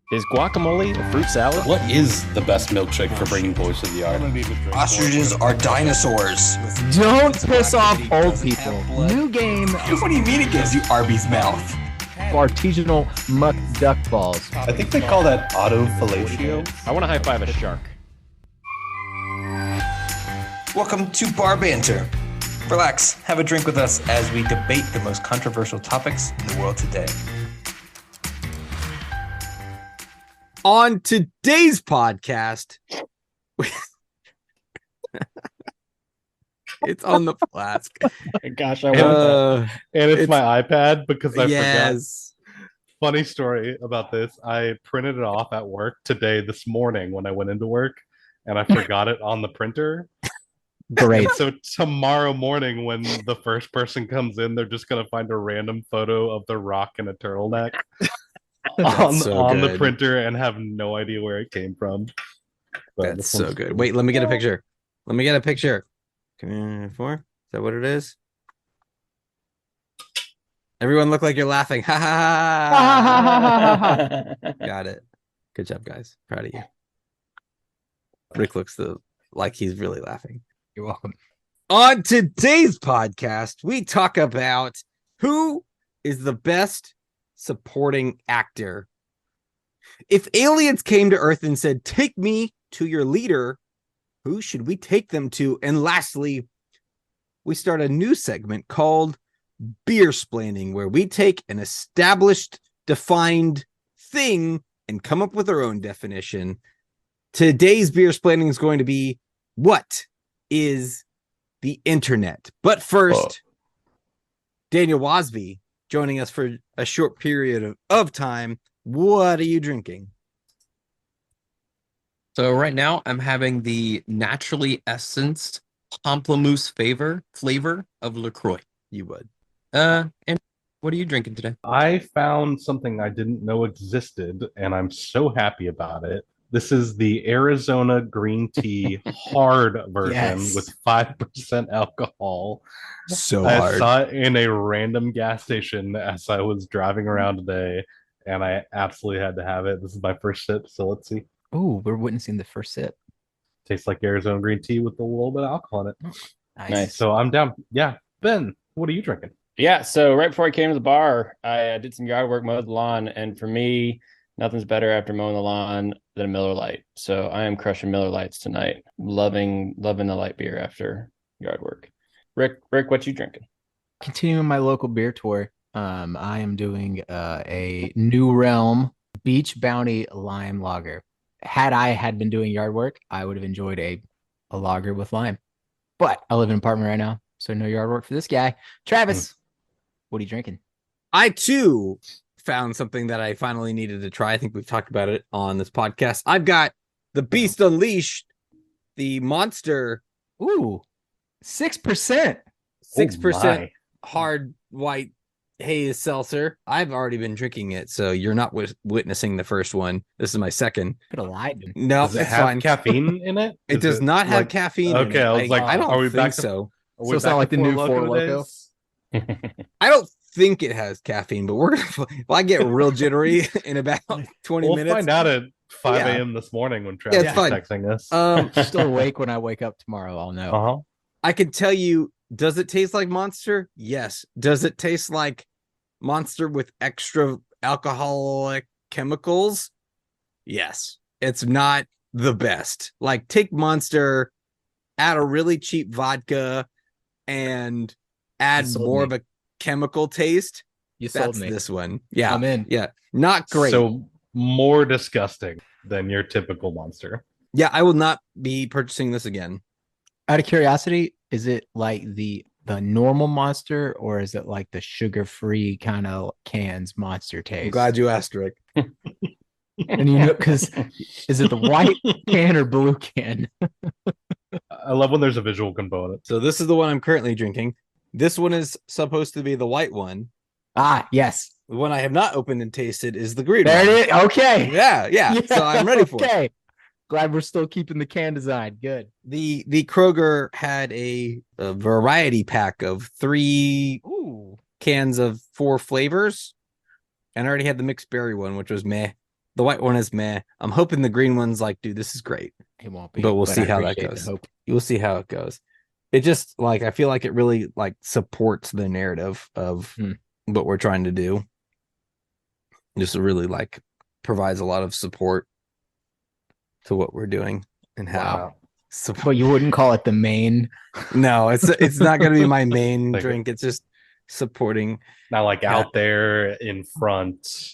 Is guacamole a fruit salad? What is the best milkshake for bringing boys to the yard? Ostriches are dinosaurs. Don't piss off old people. New game. What do you mean it gives you Arby's mouth? Artisanal muck duck balls. I think they call that autofellatio. I want to high five a shark. Welcome to Bar Banter. Relax, have a drink with us as we debate the most controversial topics in the world today. On today's podcast, it's on the flask. Gosh, I want that. And it's my iPad because I forgot. Yes. Funny story about this. I printed it off at work this morning when I went into work, and I forgot it on the printer. Great. And so tomorrow morning when the first person comes in, they're just going to find a random photo of The Rock in a turtleneck on the printer and have no idea where it came from. But That's so good. Wait, let me get a picture. Come here, four. Is that what it is? Everyone look like you're laughing. Ha ha ha. Got it. Good job, guys. Proud of you. Rick looks like he's really laughing. You're welcome. On today's podcast, we talk about who is the best supporting actor. If aliens came to Earth and said, "Take me to your leader," who should we take them to? And lastly, we start a new segment called Beer Splaining, where we take an established, defined thing and come up with our own definition. Today's Beer Splaining is going to be, what is the internet? But first, Daniel Wasby joining us for a short period of time. What are you drinking? So right now I'm having the naturally essenced pamplemousse flavor of LaCroix. You would. And what are you drinking today? I found something I didn't know existed, and I'm so happy about it. This is the Arizona green tea hard version with 5% alcohol. So I hard. saw it in a random gas station as I was driving around today, and I absolutely had to have it. This is my first sip, so let's see. Oh, we're witnessing the first sip. Tastes like Arizona green tea with a little bit of alcohol in it. Nice. So I'm down. Yeah. Ben, what are you drinking? Yeah, so right before I came to the bar, I did some yard work, mowed the lawn, and for me, nothing's better after mowing the lawn than a Miller Lite. So I am crushing Miller Lites tonight. Loving the light beer after yard work. Rick, what you drinking? Continuing my local beer tour, I am doing a New Realm Beach Bounty Lime Lager. Had I been doing yard work, I would have enjoyed a lager with lime. But I live in an apartment right now, so no yard work for this guy. Travis, what are you drinking? I too found something that I finally needed to try. I think we've talked about it on this podcast. I've got the Beast Unleashed, the Monster. Ooh, 6%. 6% hard white haze seltzer. I've already been drinking it, so you're not witnessing the first one. This is my second. Could have lied. No, Does it it's have fine. caffeine in it? It does not have caffeine. Okay, in it. I was like, I don't are we think back to- so. So it's not like the new Four Loko? days? I don't think it has caffeine, but we're gonna. Well, I get real jittery in about 20 We'll minutes. find out at 5 Yeah. a.m. this morning when Travis it's is fine. texting us. Still awake when I wake up tomorrow. I'll know. Uh-huh. I can tell you, does it taste like Monster? Yes. Does it taste like Monster with extra alcoholic chemicals? Yes. It's not the best. Like, take Monster, add a really cheap vodka, and add You sold more me. of a chemical taste. You sold That's me. this one. Yeah. I'm in. Yeah. Not great. So more disgusting than your typical Monster. Yeah, I will not be purchasing this again. Out of curiosity, is it like the normal Monster, or is it like the sugar-free kind of cans Monster taste? I'm glad you asked, Rick. And you know, because is it the white can or blue can? I love when there's a visual component. So this is the one I'm currently drinking. This one is supposed to be the white one. Ah, yes. The one I have not opened and tasted is the green There one. it is. Okay. Yeah. So I'm ready for it. Okay. Glad we're still keeping the can design. Good. The Kroger had a variety pack of 3 cans of 4 flavors, and I already had the mixed berry one, which was meh. The white one is meh. I'm hoping the green one's like, dude, this is great. It won't be, But we'll see I how that appreciate the goes. hope. You'll see how it goes. It just like I feel like it really like supports the narrative of what we're trying to do. Just really like provides a lot of support to what we're doing and how. But you wouldn't call it the main. No, it's not going to be my main drink. It's just supporting. Not like out there in front,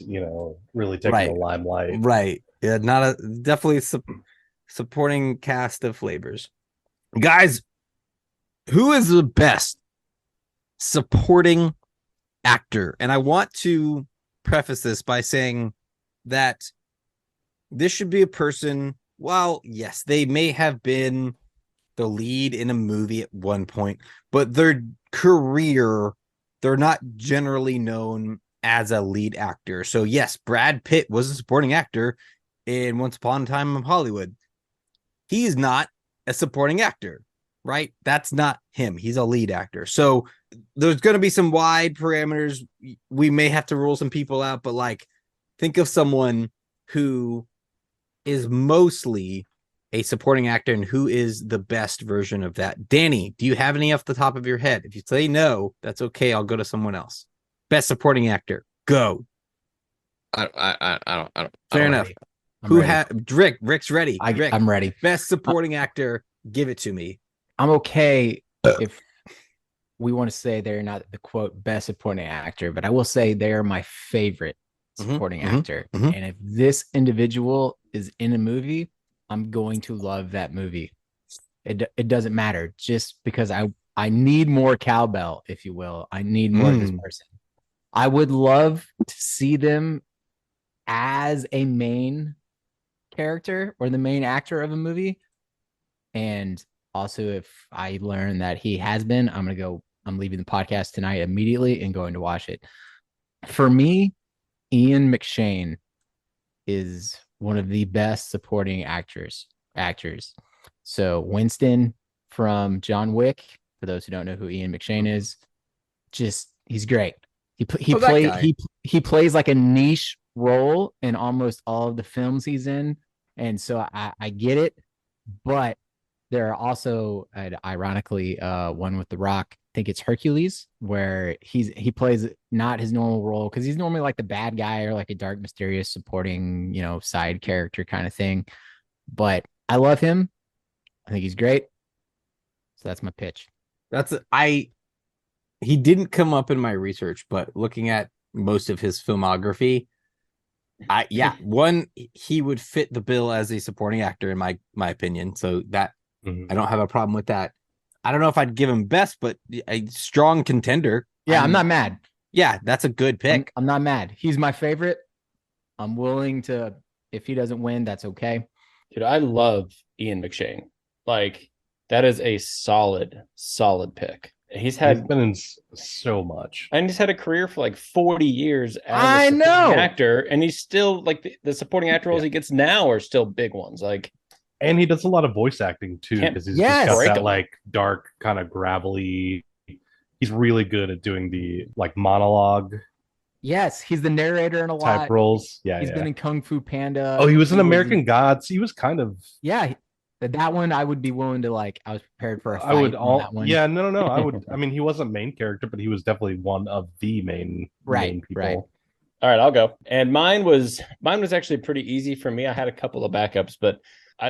really taking the limelight. Right. Yeah, definitely supporting cast of flavors. Guys, who is the best supporting actor? And I want to preface this by saying that this should be a person, well, yes, they may have been the lead in a movie at one point, but their career, they're not generally known as a lead actor. So yes, Brad Pitt was a supporting actor in Once Upon a Time in Hollywood. He's not a supporting actor, right? That's not him. He's a lead actor. So there's going to be some wide parameters. We may have to rule some people out, but like think of someone who is mostly a supporting actor and who is the best version of that. Danny, do you have any off the top of your head? If you say no, that's okay. I'll go to someone else. Best supporting actor, go. I don't. Fair enough. Who had Rick? Rick's ready. Rick, I'm ready. Best supporting actor, give it to me. I'm okay if we want to say they're not the quote best supporting actor, but I will say they are my favorite supporting actor. And if this individual is in a movie, I'm going to love that movie. It doesn't matter, just because I need more cowbell, if you will. I need more of this person. I would love to see them as a main character or the main actor of a movie. And also, if I learn that he has been, I'm leaving the podcast tonight immediately and going to watch it. For me, Ian McShane is one of the best supporting actors. So Winston from John Wick, for those who don't know who Ian McShane is, he's great. He plays like a niche role in almost all of the films he's in, and so I get it. But there are also, ironically, one with The Rock. I think it's Hercules, where he plays not his normal role, because he's normally like the bad guy or like a dark, mysterious supporting, side character kind of thing. But I love him. I think he's great. So that's my pitch. He didn't come up in my research, but looking at most of his filmography, he would fit the bill as a supporting actor in my opinion. So that I don't have a problem with that. I don't know if I'd give him best, but a strong contender. Yeah, I'm not mad. Yeah, that's a good pick. I'm not mad. He's my favorite. I'm willing to, if he doesn't win, that's okay. Dude, I love Ian McShane. Like, that is a solid pick. He's been in so much, and he's had a career for like 40 years as a supporting actor, and he's still like the supporting actor roles he gets now are still big ones. Like, and he does a lot of voice acting too, because he's just got that like dark, kind of gravelly. He's really good at doing the like monologue. Yes, he's the narrator in a lot type roles. He's been in Kung Fu Panda. Oh, he was in American Gods. He was kind of that one. I would be willing to I was prepared for a fight. I would that one. Yeah, no. I would. I mean, he wasn't main character, but he was definitely one of the main people. Right. All right, I'll go. And mine was actually pretty easy for me. I had a couple of backups, but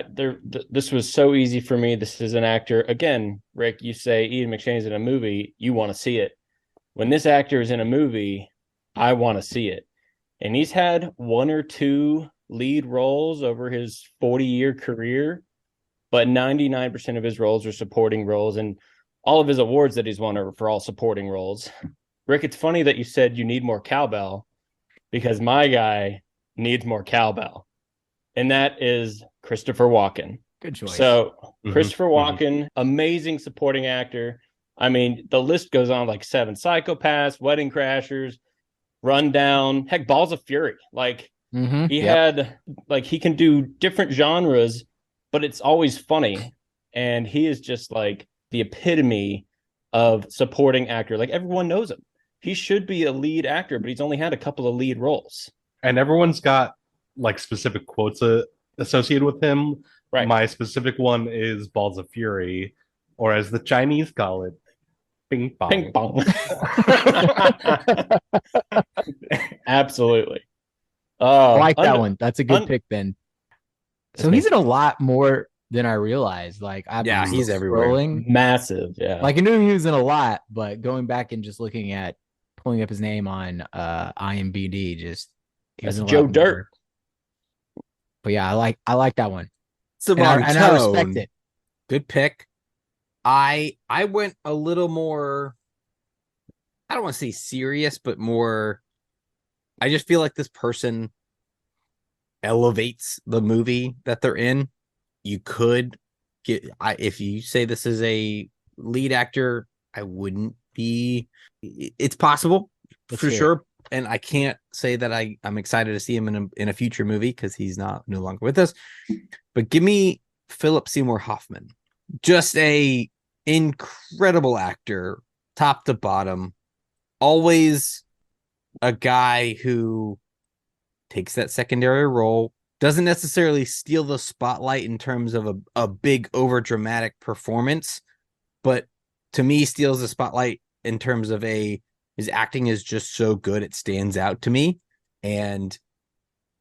this was so easy for me. This is an actor. Again, Rick, you say Ian McShane's in a movie, you want to see it. When this actor is in a movie, I want to see it. And he's had one or two lead roles over his 40-year career, but 99% of his roles are supporting roles, and all of his awards that he's won are for all supporting roles. Rick, it's funny that you said you need more cowbell, because my guy needs more cowbell, and that is Christopher Walken. Good choice. So Christopher Walken, amazing supporting actor. I mean, the list goes on, like Seven Psychopaths, Wedding Crashers, Rundown, heck, Balls of Fury. Like he had, like, he can do different genres, but it's always funny. And he is just like the epitome of supporting actor. Like, everyone knows him. He should be a lead actor, but he's only had a couple of lead roles. And everyone's got like specific quotes associated with him. Right. My specific one is Balls of Fury, or as the Chinese call it, Ping Pong. Ping pong. Absolutely. I like that one. That's a good pick, Ben. So me. he's in a lot more than I realized. Like, he's everywhere. scrolling. Massive, yeah. Like, I knew he was in a lot, but going back and just pulling up his name on IMDb, he was in a Joe lot Dirt. more. But yeah, I like that one. So And I respect it. Good pick. I went a little more, I don't want to say serious, but more, I just feel like this person elevates the movie that they're in. You could get, if you say this is a lead actor, I wouldn't be, it's possible for sure. And I can't say that I'm excited to see him in a future movie because he's no longer with us. But give me Philip Seymour Hoffman. Just a incredible actor, top to bottom. Always a guy who takes that secondary role, doesn't necessarily steal the spotlight in terms of a big over dramatic performance, but to me steals the spotlight in terms of his acting is just so good it stands out to me. And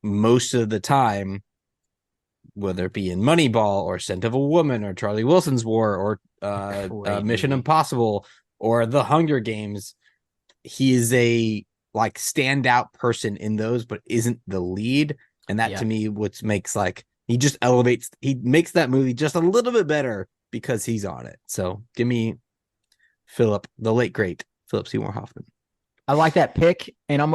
most of the time, whether it be in Moneyball or Scent of a Woman or Charlie Wilson's War or Mission Impossible or The Hunger Games, he is a like standout person in those, but isn't the lead. And that to me, what makes he just elevates, he makes that movie just a little bit better because he's on it. So give me the late great Philip Seymour Hoffman. I like that pick, and I'm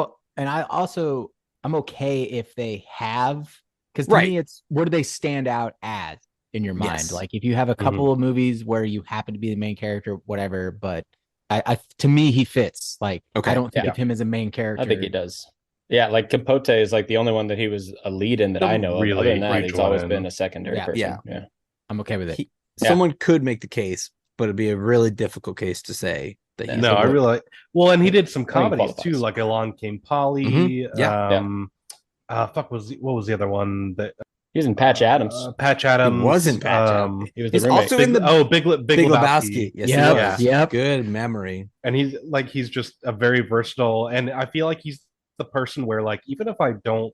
okay if they have, because to me it's what do they stand out as in your mind? Yes. Like if you have a couple of movies where you happen to be the main character, whatever, but I to me he fits. Like I don't think of him as a main character. I think he does. Yeah, like Capote is like the only one that he was a lead in that I know of. Other than that, he's always been a secondary person. Yeah, I'm okay with it. Someone could make the case, but it'd be a really difficult case to say that he's I really like. Well, and he did some comedies too, like Along Came Polly. What was the other one that he was in? Patch Adams. Patch Adams. He was in Patch Adams. He was He's also in the Big Lebowski. Yes, yep. Good memory. And he's just a very versatile, and I feel like he's the person where like even if I don't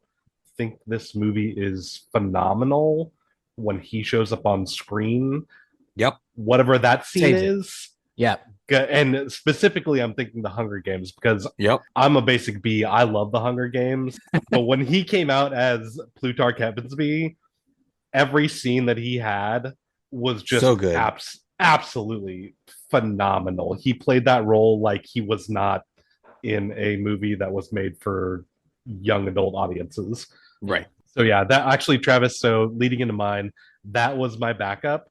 think this movie is phenomenal, when he shows up on screen, whatever that scene is, and specifically I'm thinking the Hunger Games because I'm a basic B. I love the Hunger Games, but when he came out as Plutarch Heavensbee, every scene that he had was just so good. Absolutely phenomenal. He played that role like he was not in a movie that was made for young adult audiences. Right. So yeah, that actually, Travis, so leading into mine, that was my backup.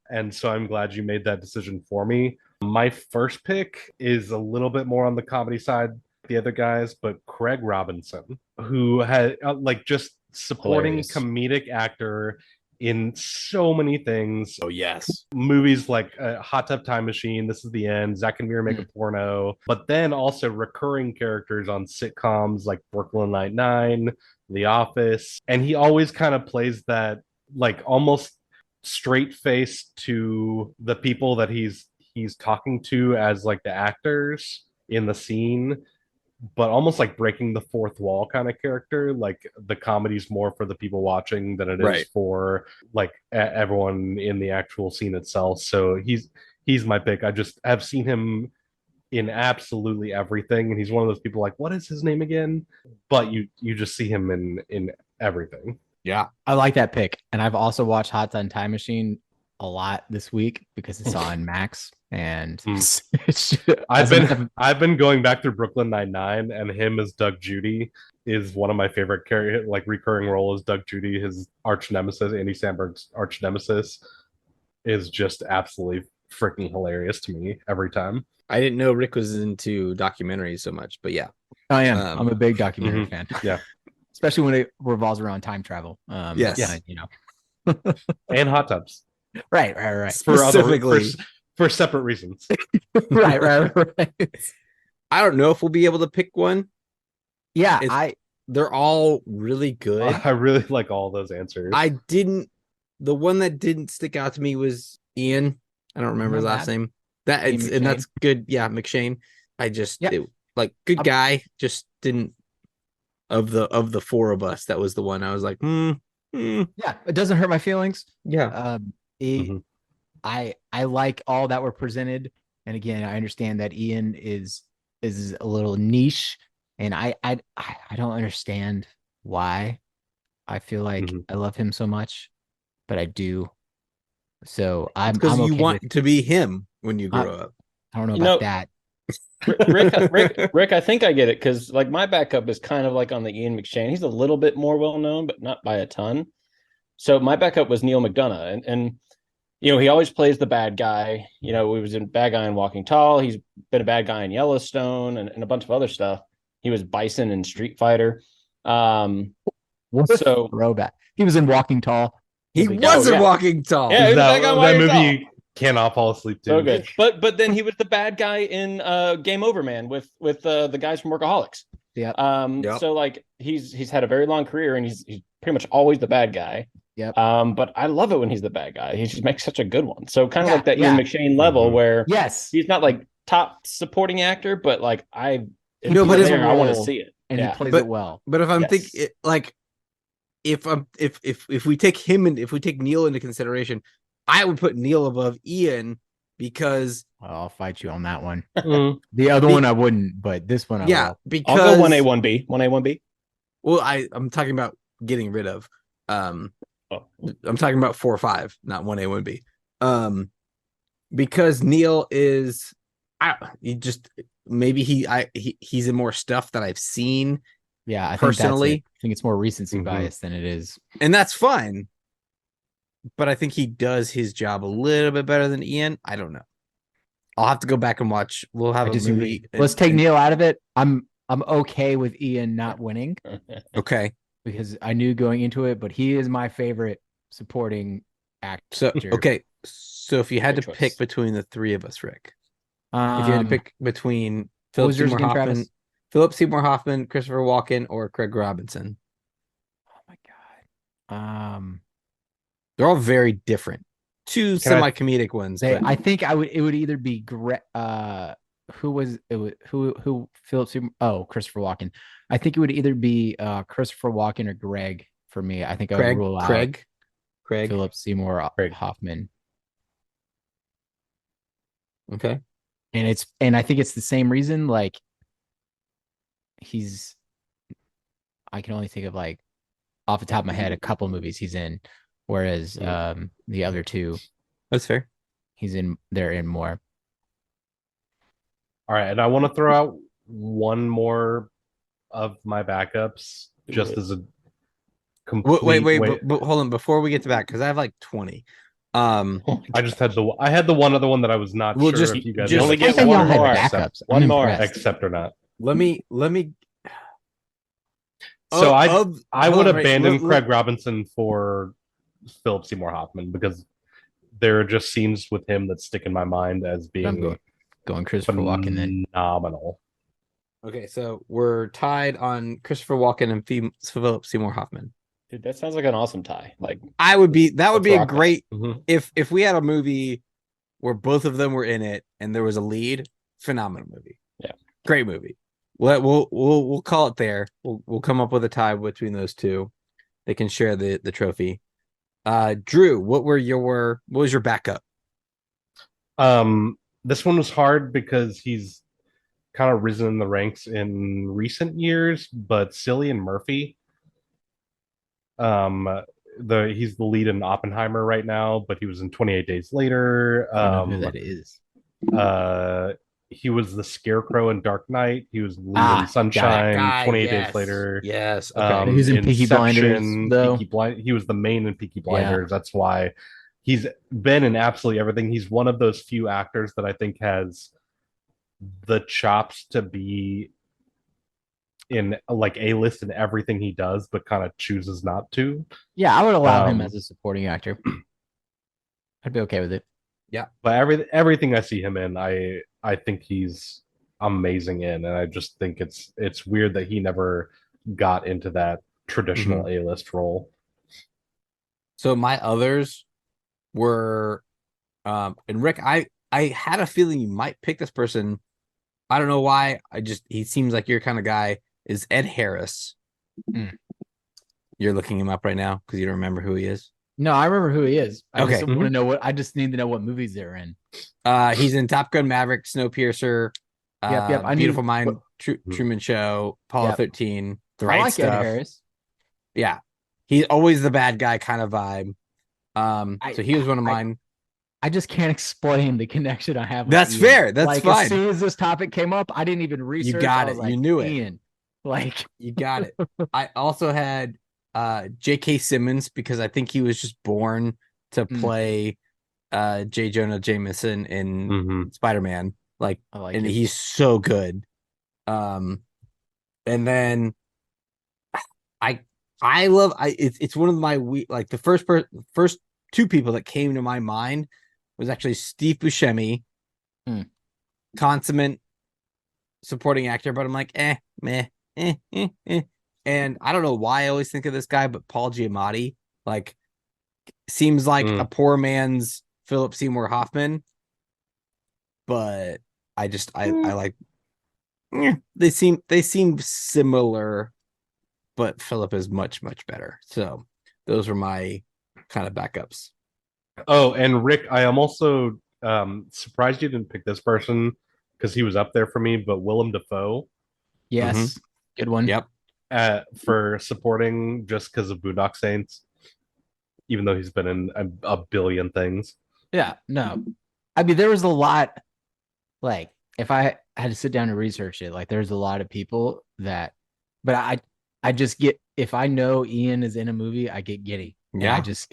And so I'm glad you made that decision for me. My first pick is a little bit more on the comedy side, the other guys, but Craig Robinson, who had just supporting comedic actor in so many things. Oh, yes. Movies like Hot Tub Time Machine, This Is the End, Zack and Miri Make a Porno, but then also recurring characters on sitcoms like Brooklyn Nine-Nine, The Office. And he always kind of plays that like almost straight face to the people that he's talking to as like the actors in the scene, but almost like breaking the fourth wall kind of character. Like the comedy's more for the people watching than it is for like everyone in the actual scene itself. So he's my pick. I just have seen him in absolutely everything, and he's one of those people like, what is his name again? But you just see him in everything. Yeah, I like that pick. And I've also watched Hot Tub Time Machine a lot this week because it's on Max. And I've been going back through Brooklyn Nine-Nine, and him as Doug Judy is one of my favorite character, like recurring role as Doug Judy. His arch nemesis, Andy Samberg's arch nemesis, is just absolutely freaking hilarious to me every time. I didn't know Rick was into documentaries so much, but yeah, I am. I'm a big documentary fan. Yeah, especially when it revolves around time travel. Yes, and hot tubs. Right. Specifically for separate reasons. right. I don't know if we'll be able to pick one. Yeah, they're all really good. I really like all those answers. The one that didn't stick out to me was Ian. I don't remember his last name. And that's good. Yeah, McShane. Good guy. Just didn't of the four of us. That was the one I was like, Yeah, it doesn't hurt my feelings. Yeah. I like all that were presented, and again, I understand that Ian is a little niche, and I don't understand why. I feel like I love him so much, but I do. So I'm because you okay want to be him when you grow up. I don't know about that. Rick, I think I get it because like my backup is kind of like on the Ian McShane. He's a little bit more well known, but not by a ton. So my backup was Neil McDonough, and you know he always plays the bad guy. You know, he was a bad guy in Walking Tall. He's been a bad guy in Yellowstone and a bunch of other stuff. He was Bison in Street Fighter. So throwback. He was in Walking Tall. He wasn't Walking Tall. Yeah, that movie cannot fall asleep to. So good. But then he was the bad guy in Game Over Man with the guys from Workaholics. Yeah. So like he's had a very long career and he's pretty much always the bad guy. Yep. But I love it when he's the bad guy. He just makes such a good one. So kind of like that Ian McShane level where he's not like top supporting actor, but like I want to see it. And he plays it well. But if I'm thinking like if we take him and if we take Neil into consideration, I would put Neil above Ian because I'll fight you on that one. The other one I wouldn't, but this one I will. Because I'll go 1A 1B. Well, I'm talking about getting rid of. I'm talking about 4 or 5, not 1A 1B. Because Neil is he's in more stuff that I've seen. Yeah, I personally think it's more recency bias than it is, and that's fine. But I think he does his job a little bit better than Ian. I don't know. I'll have to go back and watch. We'll have a movie. Let's take Neil out of it. I'm okay with Ian not winning. Okay, because I knew going into it, but he is my favorite supporting actor. So if you had to pick between the three of us, Rick, if you had to pick between Philip Seymour Hoffman, Christopher Walken, or Craig Robinson. Oh my god. They're all very different. Two semi-comedic ones. I think it would either be who Philip Seymour. Oh, Christopher Walken. I think it would either be Christopher Walken or Greg for me. I think I would rule out Craig Philip Seymour Hoffman. Okay. And I think it's the same reason. Like I can only think of like off the top of my head a couple movies he's in, whereas the other two, that's fair, they're in more. All right, and I want to throw out one more of my backups just as a complete but hold on before we get to that because I have like 20. I just had the one other one that I was not sure if you guys only get one more backups. One more accept or not. Let me So I would abandon Craig Robinson for Philip Seymour Hoffman because there are just scenes with him that stick in my mind as being going Christopher Walken then. Phenomenal. Okay, so we're tied on Christopher Walken and Philip Seymour Hoffman. Dude, that sounds like an awesome tie. Like that would be a great if we had a movie where both of them were in it and there was a lead, phenomenal movie. Yeah. Great movie. We'll call it there. We'll come up with a tie between those two. They can share the trophy. Drew, what was your backup? This one was hard because he's kind of risen in the ranks in recent years, but Cillian Murphy. He's the lead in Oppenheimer right now, but he was in 28 Days Later. I don't know who that is. He was the Scarecrow in Dark Knight. He was Lee in Sunshine. 28 Days Later. Yes. Okay. He was in Peaky Blinders, though. He was the main in Peaky Blinders. Yeah. That's why he's been in absolutely everything. He's one of those few actors that I think has the chops to be in like A-list in everything he does, but kind of chooses not to. Yeah, I would allow him as a supporting actor. I'd be okay with it. Yeah, but everything I see him in, I think he's amazing in, and I just think it's weird that he never got into that traditional A-list role. So my others were, and Rick, I had a feeling you might pick this person. I don't know why. He seems like your kind of guy. Is Ed Harris. You're looking him up right now because you don't remember who he is. No, I remember who he is. I Okay. just want to know I just need to know what movies they're in. He's in Top Gun Maverick, Snowpiercer, Yep. Beautiful Mind, Truman Show, Apollo 13, The Right I like Stuff. Ed Harris. Yeah. He's always the bad guy kind of vibe. So he was one of mine. I just can't explain the connection I have with That's Ian. fair. That's fine. As soon as this topic came up, I didn't even research. You got it. You knew it. Ian. You got it. I also had J.K. Simmons because I think he was just born to play J. Jonah Jameson in Spider-Man. He's so good. And then it's one of my the first two people that came to my mind was actually Steve Buscemi, consummate supporting actor, but I'm like, meh. And I don't know why I always think of this guy, but Paul Giamatti seems like a poor man's Philip Seymour Hoffman, but I like they seem similar, but Philip is much better. So those were my kind of backups. Oh, and Rick, I am also surprised you didn't pick this person because he was up there for me, but Willem Dafoe. Yes. Good one. Yep. For supporting just because of Boondock Saints, even though he's been in a billion things. Yeah, no. I mean, there was a lot, if I had to sit down and research it, there's a lot of people that, but I just get, if I know Ian is in a movie, I get giddy. Yeah. It's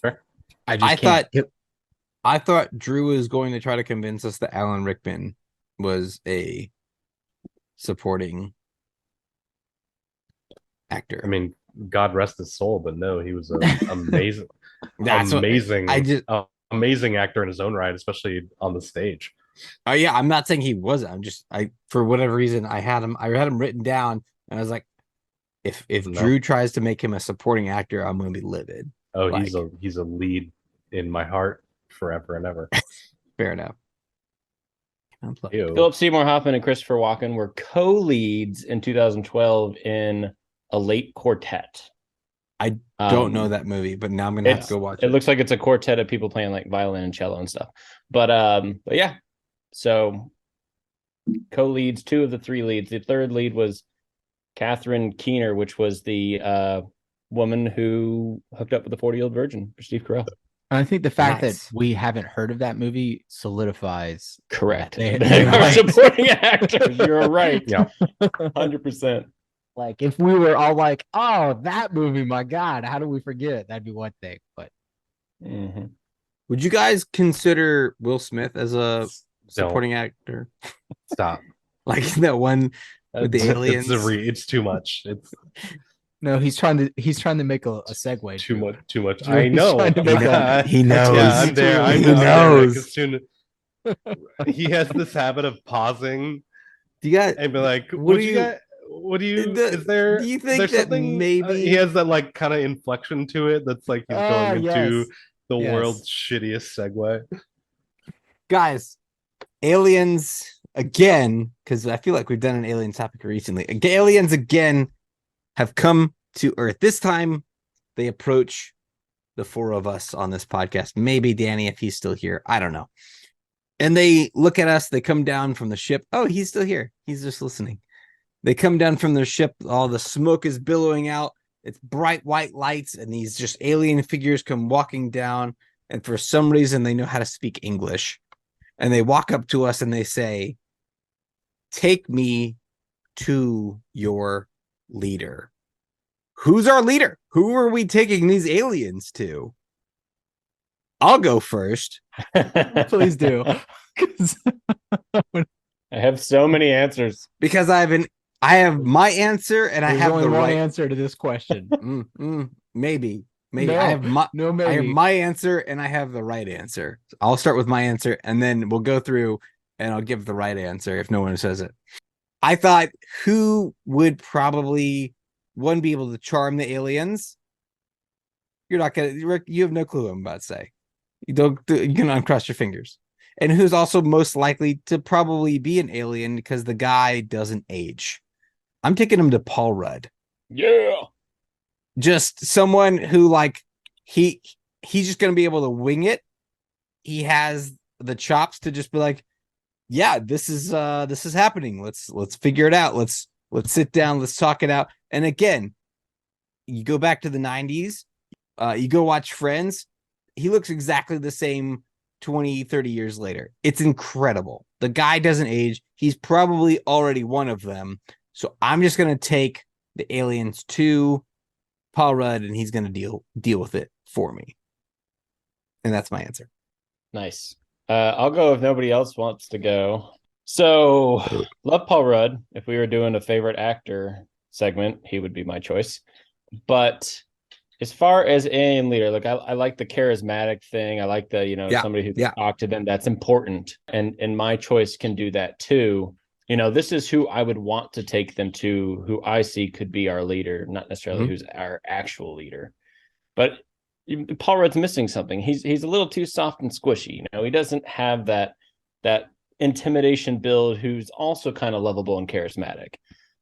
fair. I thought Drew was going to try to convince us that Alan Rickman was a supporting actor. I mean, God rest his soul, but no, he was an amazing, amazing actor in his own right, especially on the stage. Oh yeah, I'm not saying he wasn't. For whatever reason, I had him written down, and I was like, if Drew tries to make him a supporting actor, I'm going to be livid. Oh, he's a lead in my heart forever and ever. Fair enough. Philip Seymour Hoffman and Christopher Walken were co-leads in 2012 in A Late Quartet. I don't know that movie, but now I'm gonna have to go watch it. It looks like it's a quartet of people playing violin and cello and stuff. But yeah. So co-leads, 2 of the 3 leads. The third lead was Catherine Keener, which was the woman who hooked up with the 40-year-old virgin for Steve Carell. And I think the fact that we haven't heard of that movie solidifies. Correct. They are supporting actors. You're right. Yeah. 100%. If we were all oh, that movie, my God, how do we forget it? That'd be one thing. But would you guys consider Will Smith as a supporting actor? Stop. That one with the aliens? It's too much. No, he's trying to make a segue. Too much. I know. He knows. Yeah, I'm there. I know. He knows. He has this habit of pausing. Do you got? And be like, "What do you? What do you? Is there? Do you think that something, maybe he has that kind of inflection to it? That's he's going into the world's shittiest segue. Guys, aliens again, because I feel like we've done an alien topic recently. Aliens again have come to Earth. This time they approach the 4 of us on this podcast. Maybe Danny, if he's still here. I don't know. And they look at us. They come down from the ship. Oh, he's still here. He's just listening. They come down from their ship. All the smoke is billowing out. It's bright white lights, and these just alien figures come walking down. And for some reason, they know how to speak English. And they walk up to us and they say, "Take me to your leader." Who's our leader? Who are we taking these aliens to? I'll go first. Please do. I have so many answers because I have my answer, and There's I have only the one right answer to this question. Maybe No, I have my maybe. I have my answer, and I have the right answer. I'll start with my answer, and then we'll go through, and I'll give the right answer if no one says it. I thought who would probably one be able to charm the aliens. You're not gonna. Rick, you have no clue what I'm about to say. You don't. You can uncross your fingers. And who's also most likely to probably be an alien because the guy doesn't age. I'm taking him to Paul Rudd. Yeah. Just someone who like he's just gonna be able to wing it. He has the chops to just be like, yeah, this is happening. Let's figure it out. Let's sit down. Let's talk it out. And again, you go back to the 90s. You go watch Friends. He looks exactly the same 20, 30 years later. It's incredible. The guy doesn't age. He's probably already one of them. So I'm just going to take the aliens to Paul Rudd, and he's going to deal with it for me. And that's my answer. Nice. I'll go if nobody else wants to go. So, love Paul Rudd. If we were doing a favorite actor segment, he would be my choice. But as far as alien leader, like I like the charismatic thing. I like the, somebody who can talk to them. That's important. And my choice can do that too. This is who I would want to take them to, who I see could be our leader, not necessarily who's our actual leader. But Paul Rudd's missing something. He's a little too soft and squishy. He doesn't have that intimidation build, who's also kind of lovable and charismatic.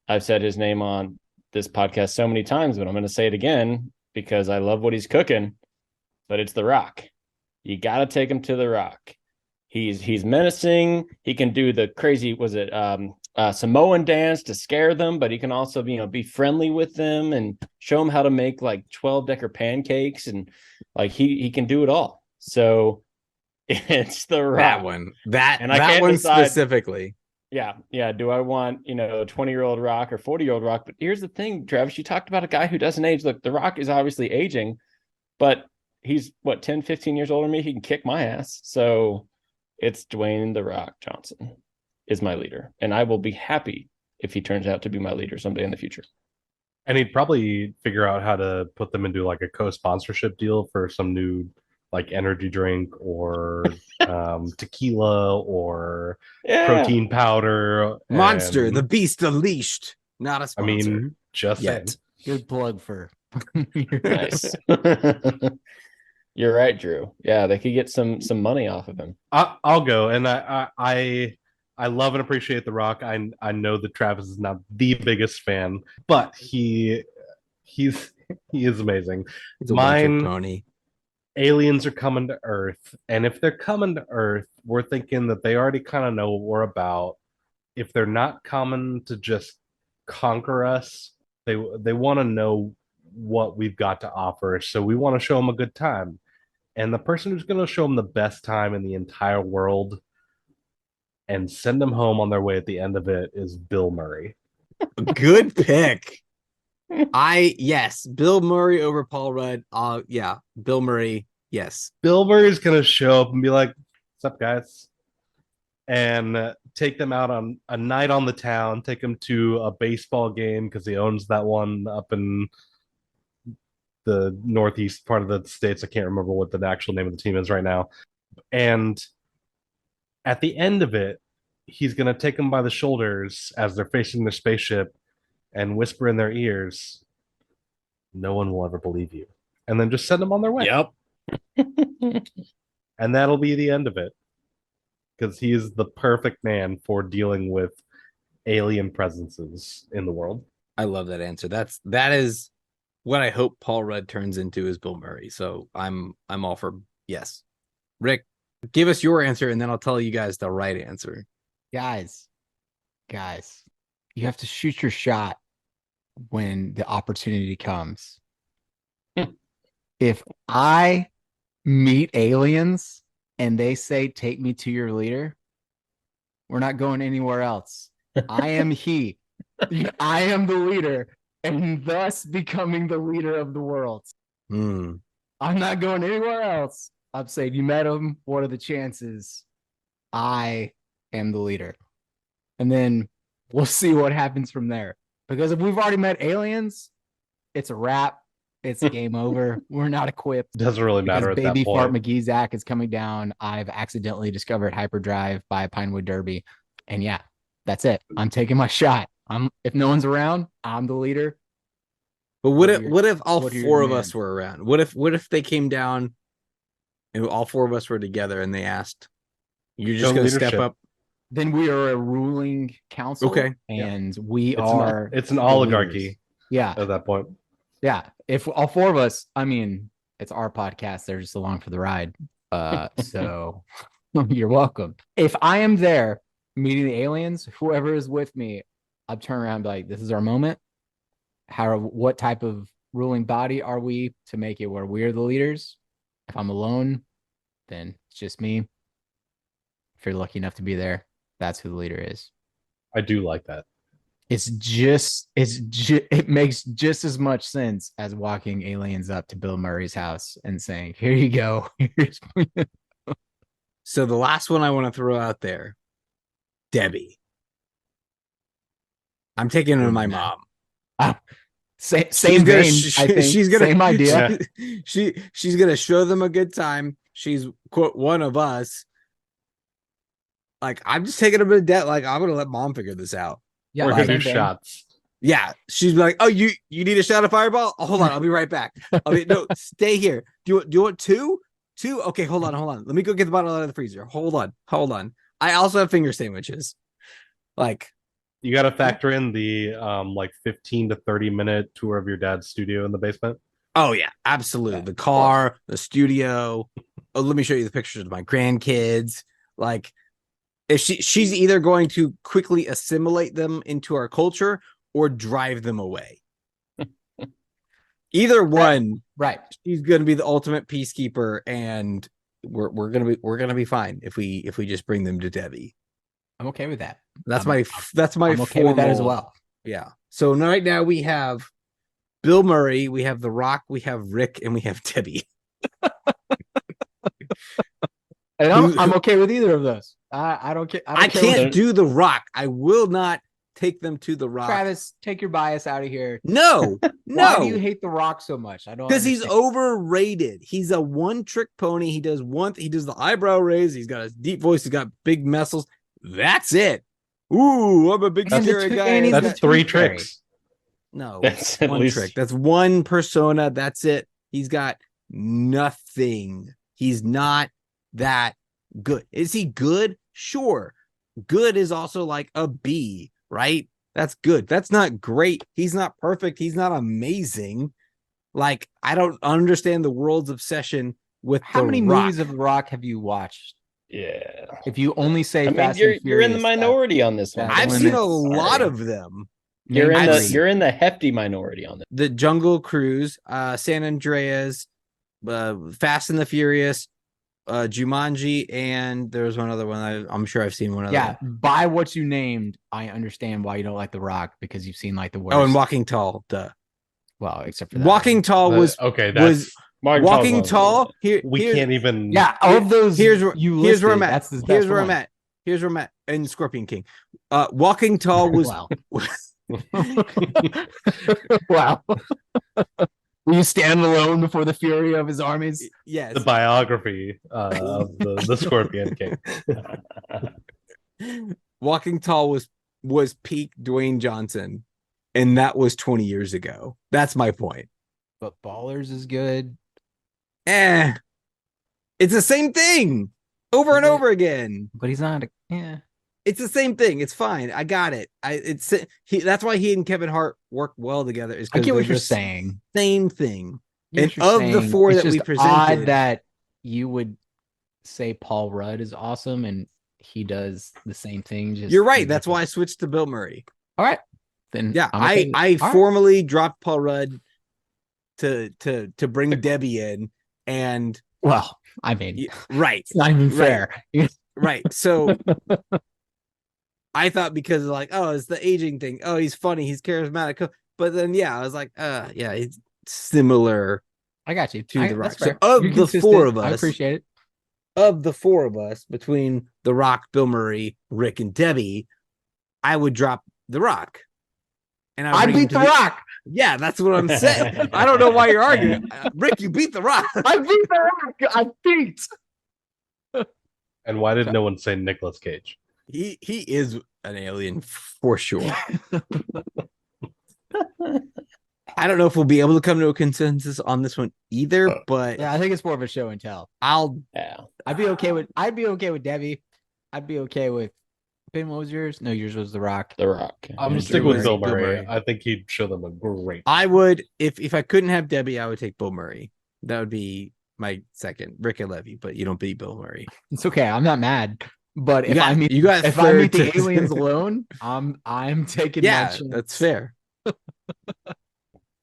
I've said his name on this podcast so many times, but I'm going to say it again because I love what he's cooking. But it's The Rock. You got to take him to The Rock. He's menacing. He can do the crazy, Samoan dance to scare them, but he can also, be friendly with them and show them how to make like 12-decker pancakes, and like he can do it all. So it's The Rock. That one. That one decide, specifically. Yeah. Do I want, a 20-year-old Rock or 40-year-old Rock? But here's the thing, Travis, you talked about a guy who doesn't age. Look, The Rock is obviously aging, but he's 10, 15 years older than me. He can kick my ass. So it's Dwayne The Rock Johnson is my leader. And I will be happy if he turns out to be my leader someday in the future. And he'd probably figure out how to put them into like a co-sponsorship deal for some new like energy drink or tequila or protein powder. Monster, the Beast Unleashed. Not a sponsor. I mean, just saying. Good plug for. Nice. You're right, Drew. Yeah, they could get some money off of him. I'll go, and I love and appreciate The Rock. I know that Travis is not the biggest fan, but he is amazing. Mine pony. Aliens are coming to Earth, and if they're coming to Earth, we're thinking that they already kind of know what we're about. If they're not coming to just conquer us, they want to know what we've got to offer. So we want to show them a good time. And the person who's going to show them the best time in the entire world and send them home on their way at the end of it is Bill Murray. Good pick. Bill Murray over Paul Rudd. Bill Murray. Yes. Bill Murray's going to show up and be like, "What's up, guys?" And take them out on a night on the town, take them to a baseball game because he owns that one up in the northeast part of the States. I can't remember what the actual name of the team is right now. And at the end of it, he's going to take them by the shoulders as they're facing their spaceship and whisper in their ears, "No one will ever believe you." And then just send them on their way. Yep. And that'll be the end of it. Because he is the perfect man for dealing with alien presences in the world. I love that answer. That is what I hope Paul Rudd turns into is Bill Murray. So I'm all for yes. Rick, give us your answer and then I'll tell you guys the right answer. Guys, you have to shoot your shot when the opportunity comes. If I meet aliens and they say, "Take me to your leader," we're not going anywhere else. I am he. I am the leader, and thus becoming the leader of the world. I'm not going anywhere else. I'm saying, you met him. What are the chances? I am the leader. And then we'll see what happens from there. Because if we've already met aliens, it's a wrap. It's game over. We're not equipped. Doesn't really matter at that point. Baby Fart McGee Zach is coming down. I've accidentally discovered hyperdrive by Pinewood Derby. And yeah, That's it. I'm taking my shot. If no one's around, I'm the leader. But what if all what are your four of demands? us were around? What if they came down and all four of us were together and they asked, "You're just Show going to step leadership. up"? Then we are a ruling council. Okay. And we are. It's an the oligarchy leaders. Yeah. at that point. Yeah. If all four of us, I mean, it's our podcast. They're just along for the ride. So you're welcome. If I am there meeting the aliens, whoever is with me, I'll turn around and be like, this is our moment. What type of ruling body are we to make it where we're the leaders? If I'm alone, then it's just me. If you're lucky enough to be there, that's who the leader is. I do like that. It makes just as much sense as walking aliens up to Bill Murray's house and saying, here you go. So the last one I want to throw out there, Debbie. I'm taking her to my mom. Same vein. She's gonna same idea. She's gonna show them a good time. She's quote one of us. Like I'm just taking a bit of debt. Like I'm gonna let mom figure this out. Yeah, we're gonna do shots. Yeah, she's like, oh, you need a shot of Fireball? Oh, hold on, I'll be right back. No, stay here. Do you want two? Two? Okay, hold on. Let me go get the bottle out of the freezer. Hold on. I also have finger sandwiches. Like. You got to factor in the 15 to 30 minute tour of your dad's studio in the basement. Oh yeah, absolutely. The car, the studio. Oh, let me show you the pictures of my grandkids. Like, if she's either going to quickly assimilate them into our culture or drive them away. Either one, right? She's going to be the ultimate peacekeeper, and we're gonna be fine if we just bring them to Debbie. I'm okay with that. That's my I'm okay with that as well. Yeah. So right now we have Bill Murray, we have The Rock, we have Rick, and we have Debbie. And I'm okay with either of those. I don't care. I can't do The Rock. I will not take them to The Rock. Travis, take your bias out of here. No. Why do you hate The Rock so much? I don't. Because he's overrated. He's a one-trick pony. He does the eyebrow raise. He's got a deep voice. He's got big muscles. That's it. Ooh, I'm a big scary guy. That's 3 tricks. No, that's one trick. That's one persona. That's it. He's got nothing. He's not that good. Is he good? Sure. Good is also like a B, right? That's good. That's not great. He's not perfect. He's not amazing. Like, I don't understand the world's obsession with how many movies of The Rock have you watched? Yeah. If you only say Fast and Furious, you're in the minority on this one. I've seen a lot of them. You're in the hefty minority on this. The Jungle Cruise, San Andreas, Fast and the Furious, Jumanji, and there was one other one. I'm sure I've seen one other. Yeah, by what you named, I understand why you don't like The Rock, because you've seen like the worst. Oh, and Walking Tall, duh. Well, except for that. Walking Tall was okay. Walking Tall. We can't even. Yeah, all of those. Here's where I'm at. Here's where I'm at. And Scorpion King. Walking Tall was. Wow. Wow. Will you stand alone before the fury of his armies? Yes. The biography of the Scorpion King. Walking Tall was peak Dwayne Johnson, and that was 20 years ago. That's my point. But Ballers is good. It's the same thing over and over again. But he's not. It's the same thing. It's fine. I got it. That's why he and Kevin Hart work well together. Is I get what you're saying. Same thing. And of the four that we presented, odd that you would say Paul Rudd is awesome and he does the same thing. You're right. That's why I switched to Bill Murray. All right. Then yeah, I formally dropped Paul Rudd to bring Debbie in, and well, I mean, right. It's not even fair. Right. So I thought because like, oh, it's the aging thing. Oh, he's funny. He's charismatic. But then, yeah, I was like, yeah, he's similar. I got you. To The Rock. So of the four of us, I appreciate it. Of the four of us, between The Rock, Bill Murray, Rick, and Debbie, I would drop The Rock. And I beat The Rock. Yeah, that's what I'm saying. I don't know why you're arguing. Rick, you beat The Rock. I beat The Rock. I beat. And why did no one say Nicolas Cage? He is an alien for sure. I don't know if we'll be able to come to a consensus on this one either, but Yeah, I think it's more of a show and tell. Yeah. I'd be okay with Debbie. I'd be okay with Ben. What was yours? No, yours was The Rock. The Rock. I'm And sticking Bill with Bill Murray. Murray. I think he'd show them a great. I would if I couldn't have Debbie, I would take Bill Murray. That would be my second. Rick and Levy, but you don't beat Bill Murray. It's okay. I'm not mad. But You got if I meet the third. aliens alone, I'm taking Yeah, that chance. that's fair.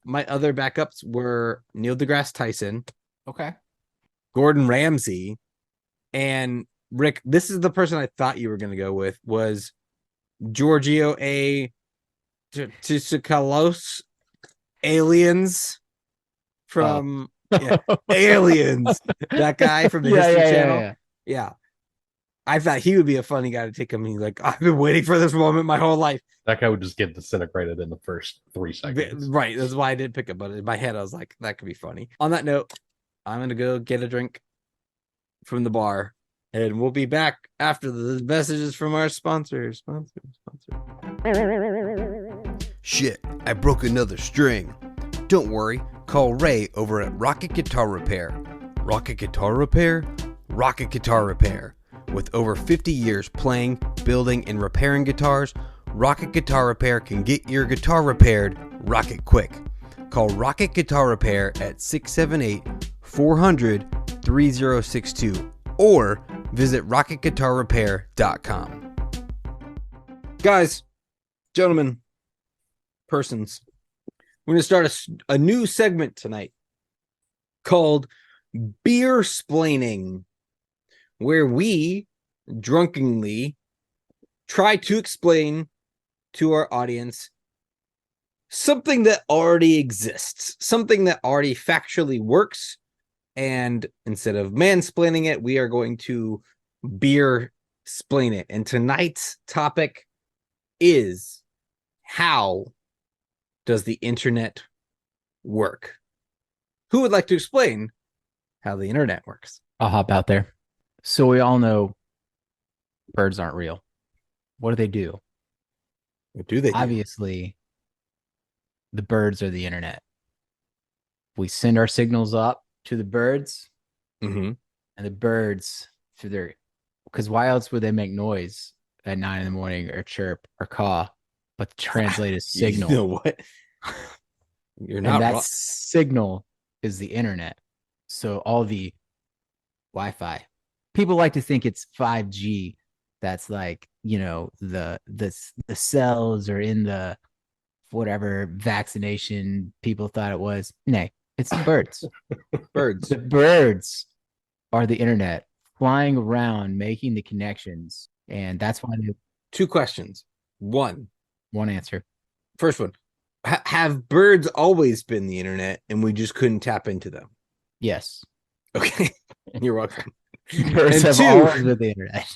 My other backups were Neil deGrasse Tyson, Okay. Gordon Ramsay, and Rick. This is the person I thought you were going to go with was Giorgio A. Tsoukalos, Aliens from Aliens. That guy from the History Channel. Yeah. I thought he would be a funny guy to take him. He's like, I've been waiting for this moment my whole life. That guy would just get disintegrated in the first 3 seconds. Right. That's why I didn't pick it. But in my head, I was like, that could be funny. On that note, I'm going to go get a drink from the bar. And we'll be back after the messages from our sponsors. Shit, I broke another string. Don't worry, call Ray over at Rocket Guitar Repair. Rocket Guitar Repair? Rocket Guitar Repair. With over 50 years playing, building, and repairing guitars, Rocket Guitar Repair can get your guitar repaired rocket quick. Call Rocket Guitar Repair at 678-400-3062 or visit rocketguitarrepair.com. Guys, gentlemen, persons, we're going to start a new segment tonight called Beer Splaining, where we drunkenly try to explain to our audience something that already exists, something that already factually works. And instead of mansplaining it, we are going to beer splain it. And tonight's topic is, how does the internet work? Who would like to explain how the internet works? I'll hop out there. So we all know birds aren't real. What do? What do they do? Obviously, the birds are the internet. We send our signals up to the birds, Mm-hmm. and the birds, through their, because why else would they make noise at 9 in the morning or chirp or caw, but to translate a signal? You know what? You're And not that wrong. signal is the internet. So all the Wi-Fi, people like to think it's 5G. That's like, the cells are in the whatever vaccination people thought it was. Nay, it's the birds. Birds. The birds are the internet, flying around, making the connections. And that's why they, Two questions. One. one answer. First one. Have birds always been the internet and we just couldn't tap into them? Yes. Okay. You're welcome. Birds And have two, always been the internet.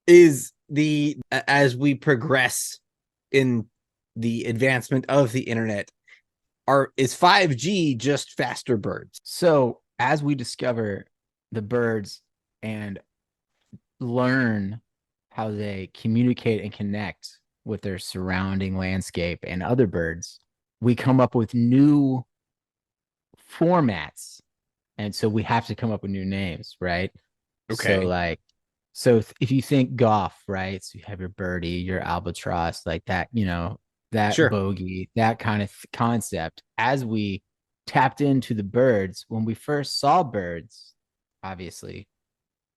Is the as we progress in the advancement of the internet, is 5G just faster birds? So as we discover the birds and learn how they communicate and connect with their surrounding landscape and other birds, we come up with new formats. And so we have to come up with new names, right? Okay. So if you think golf, right? So you have your birdie, your albatross, like that, that Sure. bogey, that kind of concept. As we tapped into the birds, when we first saw birds, obviously,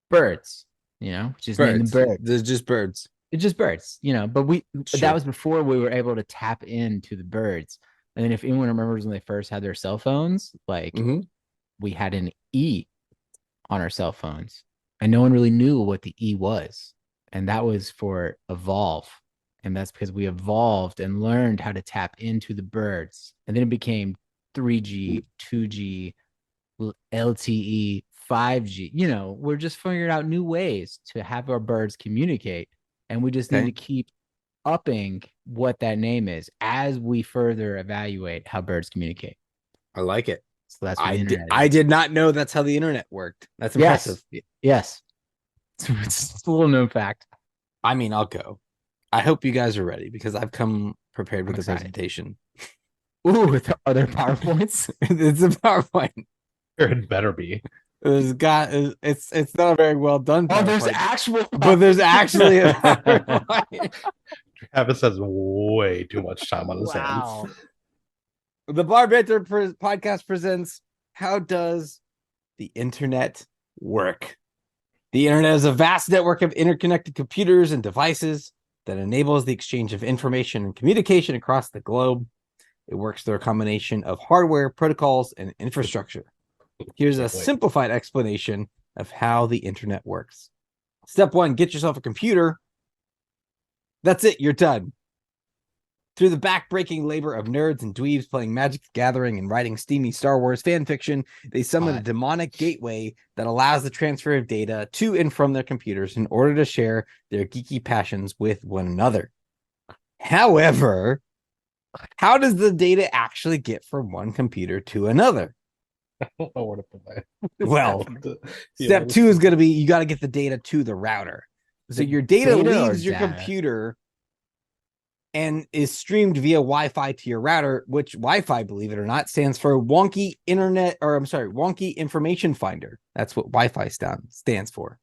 birds, just name them birds. There's just birds. It's just birds, but Sure. that was before we were able to tap into the birds. And then if anyone remembers when they first had their cell phones, like Mhm. we had an E on our cell phones and no one really knew what the E was. And that was for evolve. And that's because we evolved and learned how to tap into the birds. And then it became 3G, 2G, LTE, 5G. We're just figuring out new ways to have our birds communicate. And we just need to keep upping what that name is as we further evaluate how birds communicate. I like it. So that's what the internet is. I did not know that's how the internet worked. That's impressive. Yes. It's a little known fact. I mean, I'll go. I hope you guys are ready because I've come prepared with I'm a excited. presentation. Ooh, are there PowerPoints? It's a PowerPoint. It better be. It's not a very well done PowerPoint. Oh, there's actual, but there's actually a PowerPoint. Travis has way too much time on his wow. hands. The Bar Banter podcast presents How Does the Internet Work? The internet is a vast network of interconnected computers and devices that enables the exchange of information and communication across the globe. It works through a combination of hardware, protocols, and infrastructure. Here's a simplified explanation of how the internet works. Step 1, get yourself a computer. That's it, you're done. Through the back-breaking labor of nerds and dweebs playing Magic the Gathering and writing steamy Star Wars fan fiction, they summon a demonic gateway that allows the transfer of data to and from their computers in order to share their geeky passions with one another. However, how does the data actually get from one computer to another? I don't know where to put that. Well, step 2 is going to be you got to get the data to the router. So your data leaves your computer and is streamed via Wi-Fi to your router, which Wi-Fi, believe it or not, stands for Wonky Information Finder. That's what Wi-Fi stands for.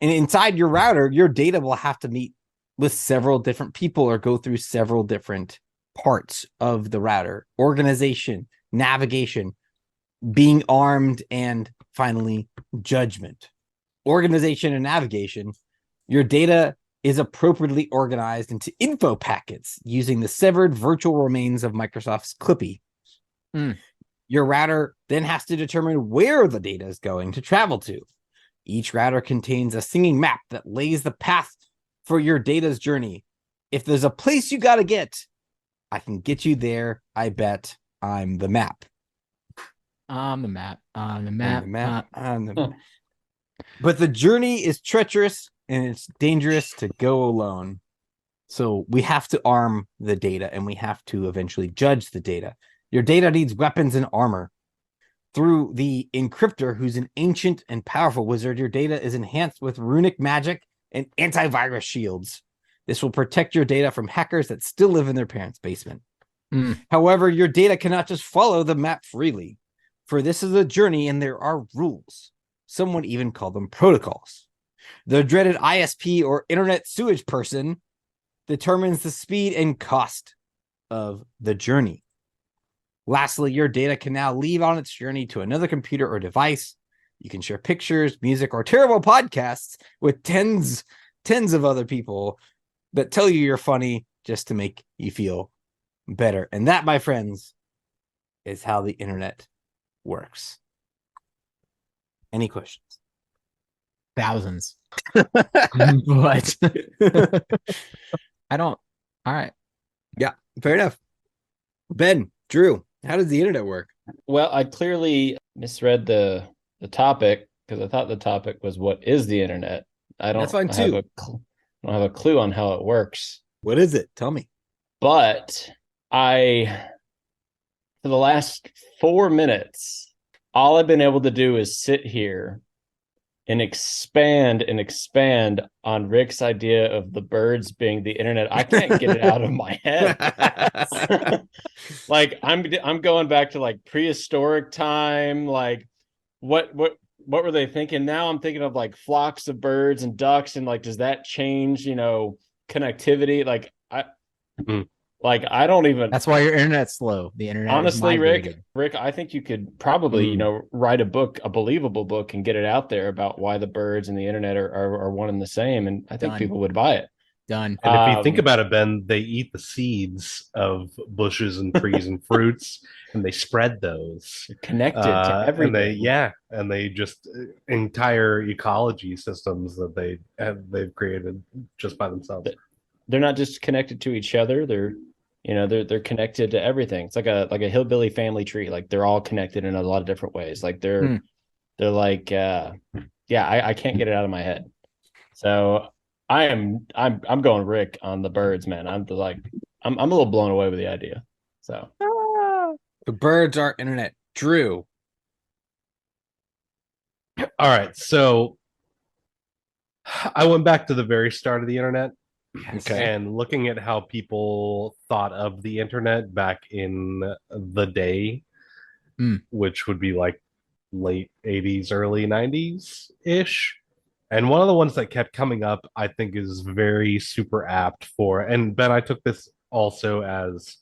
And inside your router, your data will have to meet with several different people or go through several different parts of the router: organization, navigation, being armed, and finally, judgment. Organization and navigation. Your data is appropriately organized into info packets using the severed virtual remains of Microsoft's Clippy. Your router then has to determine where the data is going to travel to. Each router contains a singing map that lays the path for your data's journey. If there's a place you got to get, I can get you there. I bet I'm the map. On the map. On the map. But the journey is treacherous and it's dangerous to go alone. So we have to arm the data and we have to eventually judge the data. Your data needs weapons and armor. Through the encryptor, who's an ancient and powerful wizard, your data is enhanced with runic magic and antivirus shields. This will protect your data from hackers that still live in their parents' basement. However, your data cannot just follow the map freely, for this is a journey and there are rules. Some would even call them protocols. The dreaded ISP, or internet sewage person, determines the speed and cost of the journey. Lastly, your data can now leave on its journey to another computer or device. You can share pictures, music, or terrible podcasts with tens of other people that tell you you're funny just to make you feel better. And that, my friends, is how the internet works. Any questions? Thousands. But I don't. All right. Yeah, fair enough. Ben, Drew, how does the internet work? Well, I clearly misread the topic because I thought the topic was what is the internet. That's fine too. I don't have a clue on how it works. What is it? Tell me. But for the last 4 minutes, all I've been able to do is sit here and expand on Rick's idea of the birds being the internet. I can't get it out of my head. Like I'm going back to like prehistoric time. Like what were they thinking? Now I'm thinking of like flocks of birds and ducks, and like, does that change, connectivity? Like I don't even. That's why your internet's slow. The internet. Honestly, Rick, I think you could probably, write a believable book, and get it out there about why the birds and the internet are one and the same. And I think people would buy it. Done. And if you think about it, Ben, they eat the seeds of bushes and trees and fruits, and they spread those. They're connected to everything. And they just entire ecology systems that they've created just by themselves. They're not just connected to each other. They're connected to everything. It's like a hillbilly family tree. Like they're all connected in a lot of different ways. Like they're like, I can't get it out of my head. So I'm going Rick on the birds, man. I'm a little blown away with the idea. So the birds are internet. Drew. All right. So I went back to the very start of the internet. Okay. And looking at how people thought of the internet back in the day, which would be like late 80s, early 90s ish. And one of the ones that kept coming up, I think, is very super apt for. And Ben, I took this also as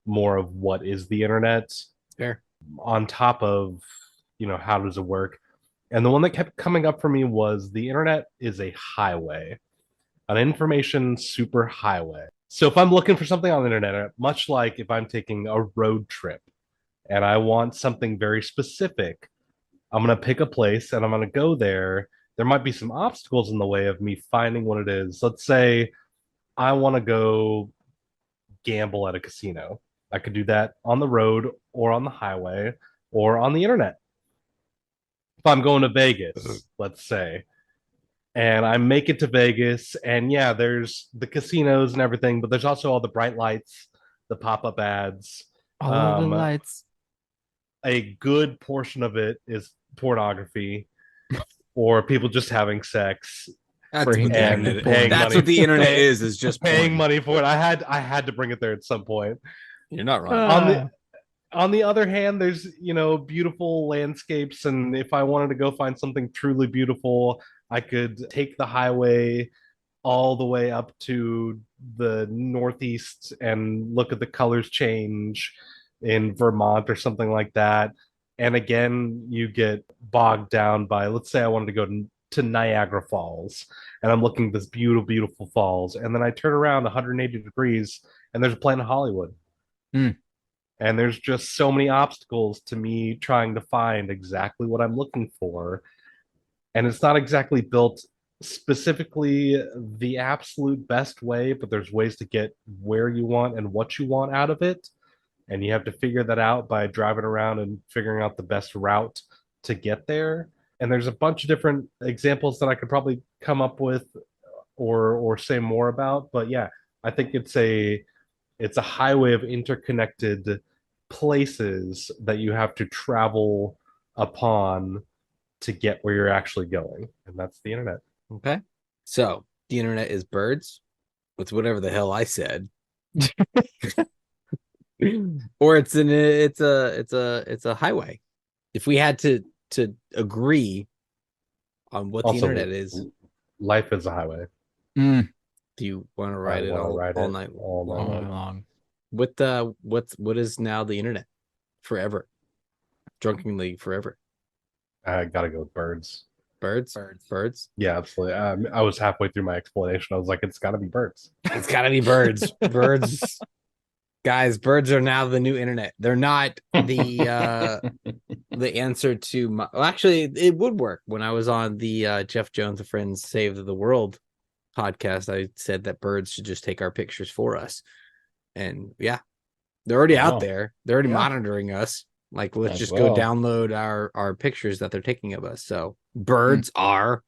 more of what is the internet. Fair. On top of, how does it work? And the one that kept coming up for me was the internet is a highway. An information super highway. So if I'm looking for something on the internet, much like if I'm taking a road trip and I want something very specific, I'm going to pick a place and I'm going to go there. There might be some obstacles in the way of me finding what it is. Let's say I want to go gamble at a casino. I could do that on the road or on the highway or on the internet. If I'm going to Vegas, let's say, and I make it to Vegas, and yeah, there's the casinos and everything, but there's also all the bright lights, the pop-up ads. All the lights. A good portion of it is pornography or people just having sex. That's what the internet is just paying money for it. I had to bring it there at some point. You're not wrong. On the other hand, there's, beautiful landscapes, and if I wanted to go find something truly beautiful, I could take the highway all the way up to the northeast and look at the colors change in Vermont or something like that. And again, you get bogged down by, let's say I wanted to go to Niagara Falls, and I'm looking at this beautiful, beautiful falls, and then I turn around 180 degrees and there's a Planet Hollywood. And there's just so many obstacles to me trying to find exactly what I'm looking for. And it's not exactly built specifically the absolute best way, but there's ways to get where you want and what you want out of it. And you have to figure that out by driving around and figuring out the best route to get there. And there's a bunch of different examples that I could probably come up with or say more about. But yeah, I think it's a highway of interconnected places that you have to travel upon to get where you're actually going, and that's the internet. Okay, so the internet is birds with whatever the hell I said, or it's a highway. If we had to agree on what the internet is, life is a highway. Do you want to ride it all night long? What is now the internet? Forever, drunkenly forever. I gotta go with birds. Birds. Yeah, absolutely. I was halfway through my explanation. I was like, it's gotta be birds. It's gotta be birds. Birds, guys. Birds are now the new internet. They're not the answer to my. Well, actually, it would work. When I was on the Jeff Jones and Friends Save the World podcast, I said that birds should just take our pictures for us. And yeah, they're already out there. They're already monitoring us. Like, let's just go download our pictures that they're taking of us. So birds are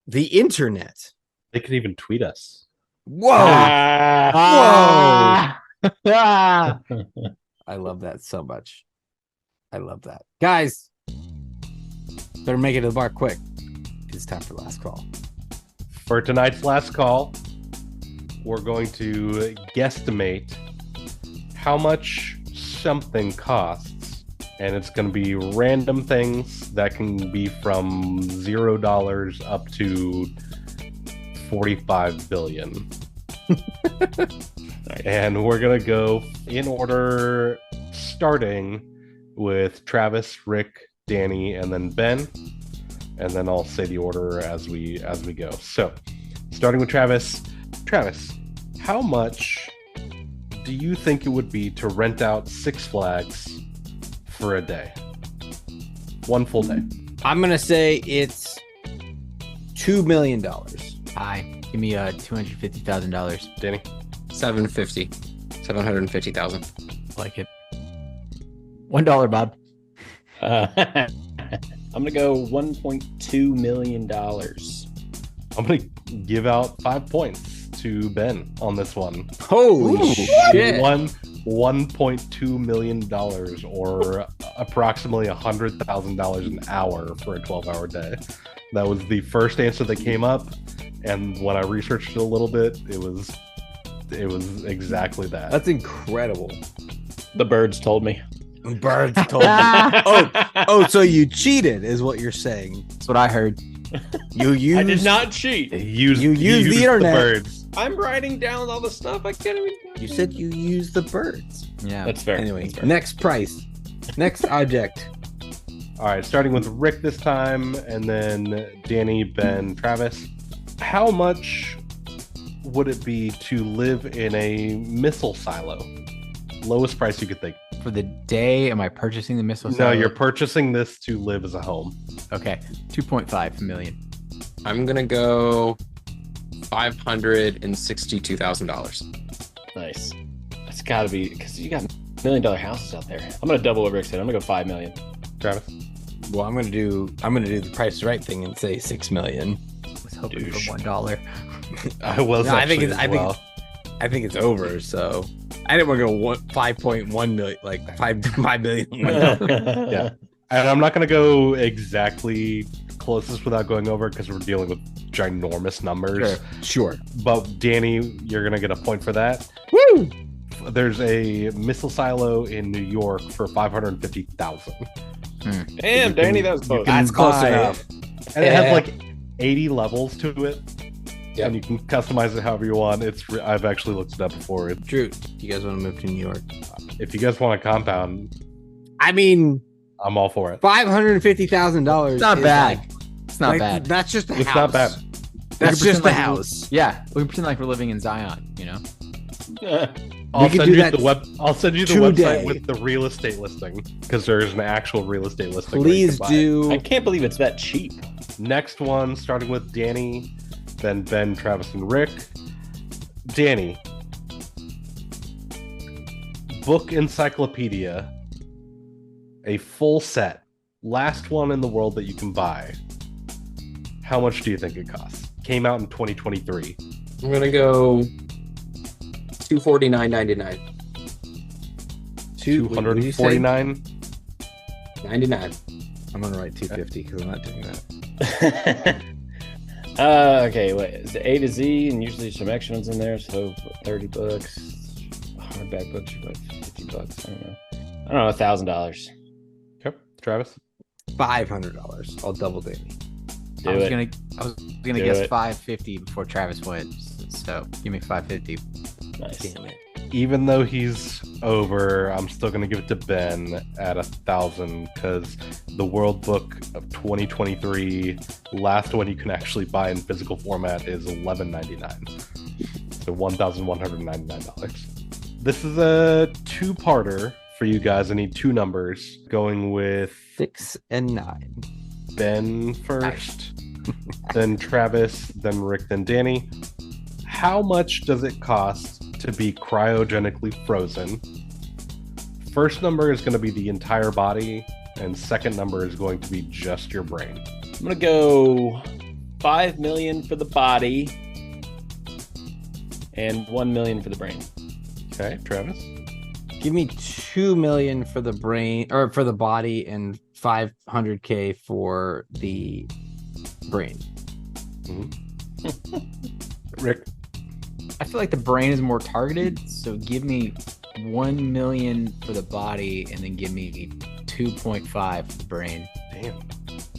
the internet. They can even tweet us. Whoa. I love that so much. I love that. Guys, better make it to the bar quick. It's time for last call. For tonight's last call, we're going to guesstimate how much something costs, and it's going to be random things that can be from $0 up to 45 billion. And we're going to go in order, starting with Travis, Rick, Danny, and then Ben, and then I'll say the order as we go. So starting with Travis, how much do you think it would be to rent out Six Flags for a day? One full day. I'm going to say it's $2 million. Hi, give me $250,000. Danny? 750,000. Like it. $1, Bob. I'm gonna go $1.2 million. I'm gonna give out 5 points to Ben on this one. Holy shit! $1.2 million, or approximately $100,000 an hour for a 12-hour day. That was the first answer that came up, and when I researched it a little bit, it was exactly that. That's incredible. The birds told me. Birds told me. Oh, so you cheated, is what you're saying? That's what I heard. You used. I did not cheat. You used the internet. birds. I'm writing down all the stuff. I can't even. You said you used the birds. Yeah. That's fair. Anyway, That's fair. next price, next object. All right, starting with Rick this time, and then Danny, Ben, Travis. How much would it be to live in a missile silo? Lowest price you could think. For the day, am I purchasing the missile? No, silo? you're purchasing this to live as a home. Okay, 2.5 million. I'm gonna go $562,000. Nice. That's got to be because you got $1 million houses out there. I'm gonna double what Rick said. I'm gonna go 5 million. Travis? Well, I'm gonna do the Price is Right thing and say 6 million. I was hoping Douche. for $1. I was. No, I think actually it's- as I think- well. I think it's over. So I didn't want to go 5.1 million, like 5 million. Yeah. And I'm not going to go exactly closest without going over because we're dealing with ginormous numbers. Sure. But Danny, you're going to get a point for that. Woo! There's a missile silo in New York for $550,000. Damn, Danny, that was close. That's close buy- enough. And it has like 80 levels to it. Yep. And you can customize it however you want. I've actually looked it up before. Drew, do you guys want to move to New York? If you guys want a compound, I mean, I'm all for it. $550,000. It's not bad. It's not bad. That's just a It's house. not bad. That's We just can the pretend like house. Yeah, we can pretend like we're living in Zion, you know? I'll could send do you that I'll send you the today. website with the real estate listing because there's an actual real estate listing. where you Please can buy it. do. I can't believe it's that cheap. Next one, starting with Danny, then Ben, Travis, and Rick. Danny, book encyclopedia, a full set, last one in the world that you can buy. How much do you think it costs? Came out in 2023. I'm gonna go $249.99. What did you say? $249. 99. I'm gonna write 250 because I'm not doing that. Okay, wait. It's A to Z, and usually some extra ones in there. So $30. Hardback books are like $50. I don't know. $1,000. Okay, Travis. $500. I'll double Danny. Do I was it. gonna Do guess it. 550 before Travis went. So give me 550. Nice. Damn it. Even though he's over, I'm still gonna give it to Ben at 1,000 because the World Book of 2023, last one you can actually buy in physical format is $11.99, so $1,199. This is a two-parter for you guys. I need two numbers. Going with 6 and 9. Ben first, then Travis, then Rick, then Danny. How much does it cost to be cryogenically frozen? First number is going to be the entire body, and second number is going to be just your brain. I'm gonna go 5 million for the body and 1 million for the brain. Okay, Travis. Give me 2 million for the brain or for the body and 500K for the brain. Rick. I feel like the brain is more targeted, so give me 1 million for the body and then give me 2.5 for the brain. Damn.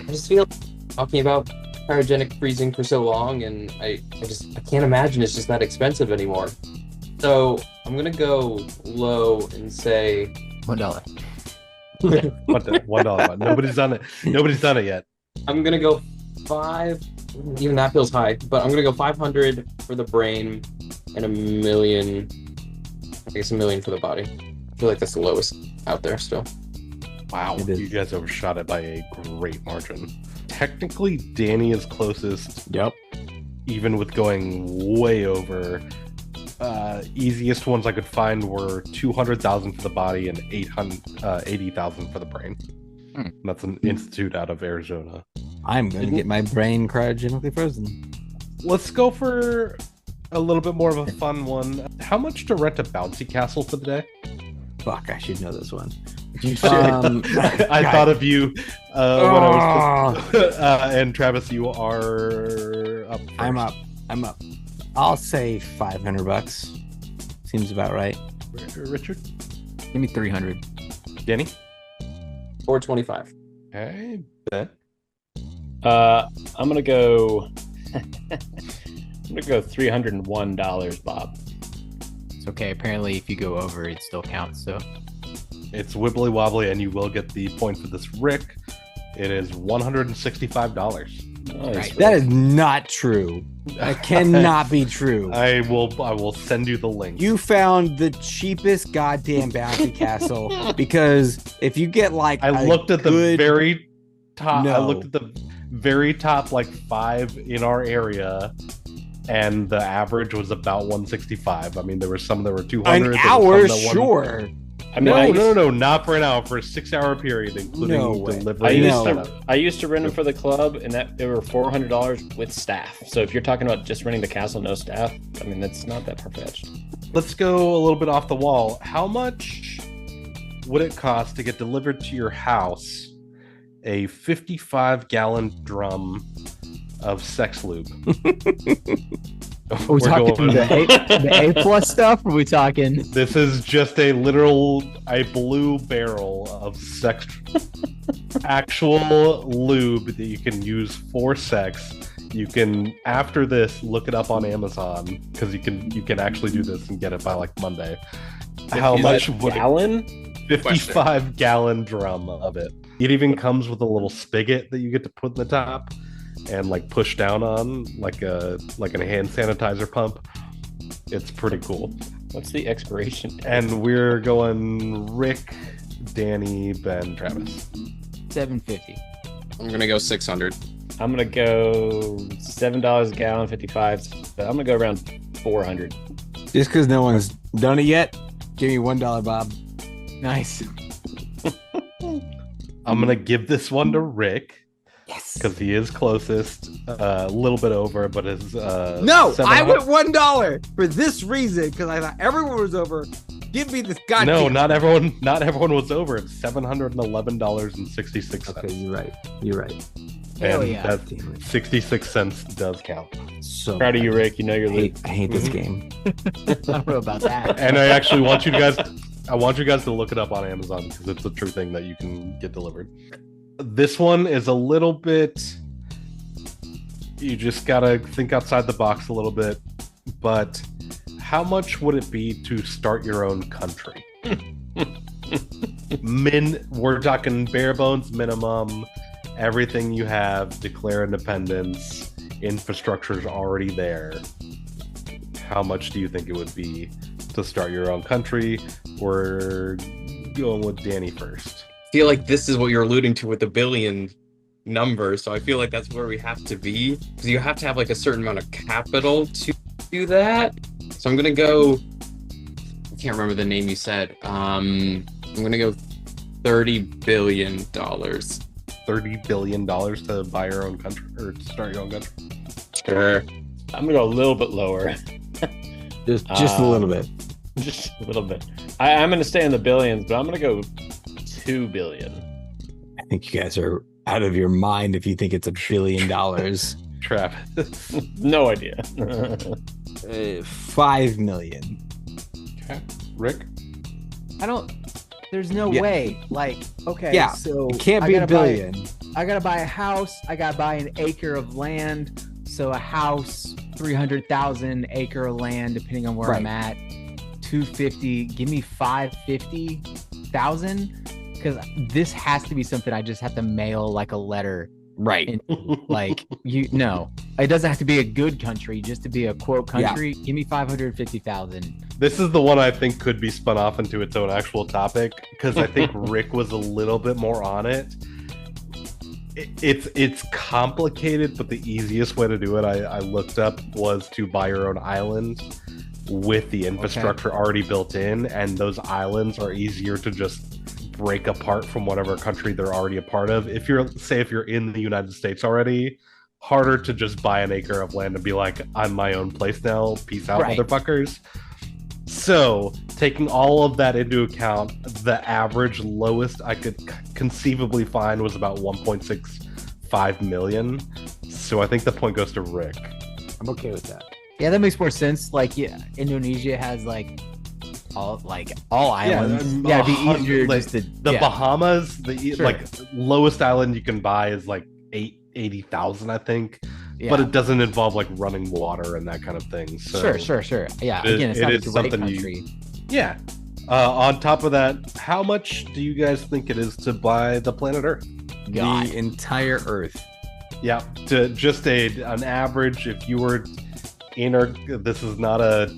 I just feel talking about cryogenic freezing for so long, and I can't imagine it's just that expensive anymore. So I'm gonna go low and say $1. What the $1? Nobody's done it. Nobody's done it yet. I'm gonna go 5. Even that feels high, but I'm gonna go 500 for the brain and $1 million. I guess $1 million for the body. I feel like that's the lowest out there still. Wow, It is. you guys overshot it by a great margin. Technically, Danny is closest, Yep. even with going way over. Easiest ones I could find were 200,000 for the body and 80,000 for the brain. Hmm. That's an institute out of Arizona. I'm going to get my brain cryogenically frozen. Let's go for a little bit more of a fun one. How much to rent a bouncy castle for the day? Fuck, I should know this one. You should. I thought of you when I was. And Travis, you are up. First. I'm up. I'll say $500. Seems about right. Richard, Give me 300. Danny, 425. hey, Ben. I'm gonna go. I'm gonna go $301, Bob. It's okay. Apparently, if you go over, it still counts. So It's wibbly wobbly, and you will get the point for this. Rick, it is $165. Nice. Right. That is not true. That cannot be true. I will send you the link. You found the cheapest goddamn bounty castle because if you get like I looked at the very top. I No. looked at the very top like 5 in our area, and the average was about 165. I mean, there were some that were 200. an hour, sure. I mean, No, not for an hour, for a 6-hour period, including No way. delivery. I used to rent them for the club, and that they were $400 with staff. So if you're talking about just renting the castle, no staff, I mean that's not that far fetched. Let's go a little bit off the wall. How much would it cost to get delivered to your house a 55-gallon drum of sex lube? are we talking the A plus stuff? Or are we talking? This is just a blue barrel of actual lube that you can use for sex. You can, after this, look it up on Amazon because you can actually do this and get it by like Monday. How much would gallon? 55-gallon drum of it. It even comes with a little spigot that you get to put in the top and like push down on like a hand sanitizer pump. It's pretty cool. What's the expiration date? And we're going Rick, Danny, Ben, Travis. $750. I'm gonna go 600. I'm gonna go $7 a gallon, 55. But I'm gonna go around 400. Just because no one's done it yet, give me $1, Bob. Nice. I'm gonna give this one to Rick Yes. because he is closest, a little bit over, but is No, I went $1 for this reason because I thought everyone was over. Give me this goddamn. No, not everyone. Not everyone was over. It's $711.66. Okay, you're right. You're right. Hell And yeah. that 66 cents does count. So Proud of you, Rick. You know your loot. I hate this game. I don't know about that. And I actually want you guys. I want you guys to look it up on Amazon because it's a true thing that you can get delivered. This one is a little bit. You just gotta think outside the box a little bit. But how much would it be to start your own country? We're talking bare bones minimum. Everything you have, declare independence. Infrastructure's already there. How much do you think it would be to start your own country? We're going with Danny first. I feel like this is what you're alluding to with the billion number, so I feel like that's where we have to be because you have to have like a certain amount of capital to do that. So I'm gonna go. I can't remember the name you said. I'm gonna go $30 billion. $30 billion to buy your own country or to start your own country. Sure. I'm gonna go a little bit lower. Just a little bit. Just a little bit. I'm gonna stay in the billions, but I'm gonna go $2 billion. I think you guys are out of your mind if you think it's $1 billion. Travis. No idea. $5 million. Okay. Rick. I don't. There's no Yeah. way. Like, okay, Yeah, so It can't I be gotta $1 billion. I gotta buy a house. I gotta buy an acre of land. So a house, 300,000 acre of land, depending on where I'm at. 250. Give me 550,000, because this has to be something I just have to mail like a letter. Right. Like no, it doesn't have to be a good country. Just to be a quote country. Give me 550,000. This is the one I think could be spun off into its own actual topic because I think Rick was a little bit more on it. It's complicated, but the easiest way to do it I looked up was to buy your own island with the infrastructure already built in, and those islands are easier to just break apart from whatever country they're already a part of. If you're in the United States already, harder to just buy an acre of land and be like, I'm my own place now, peace out, Right. motherfuckers. So, taking all of that into account, the average lowest I could conceivably find was about 1.65 million. So I think the point goes to Rick. I'm okay with that. Yeah, that makes more sense. Like, yeah, Indonesia has like all islands. Yeah, it'd be easier like, just to the Bahamas. The Sure. like lowest island you can buy is like 80,000, I think. Yeah. But it doesn't involve like running water and that kind of thing. So Sure. Yeah, it- again, it's it not a is great something country. yeah. On top of that, how much do you guys think it is to buy the planet Earth? God. The entire Earth. Yeah, to just an average. If you were in our, this is not a.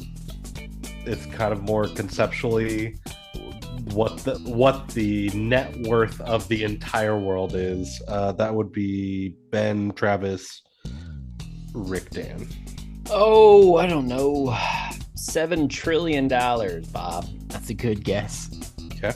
It's kind of more conceptually what the net worth of the entire world is. That would be Ben, Travis, Rick, Dan. Oh, I don't know. $7 trillion, Bob. That's a good guess. Okay,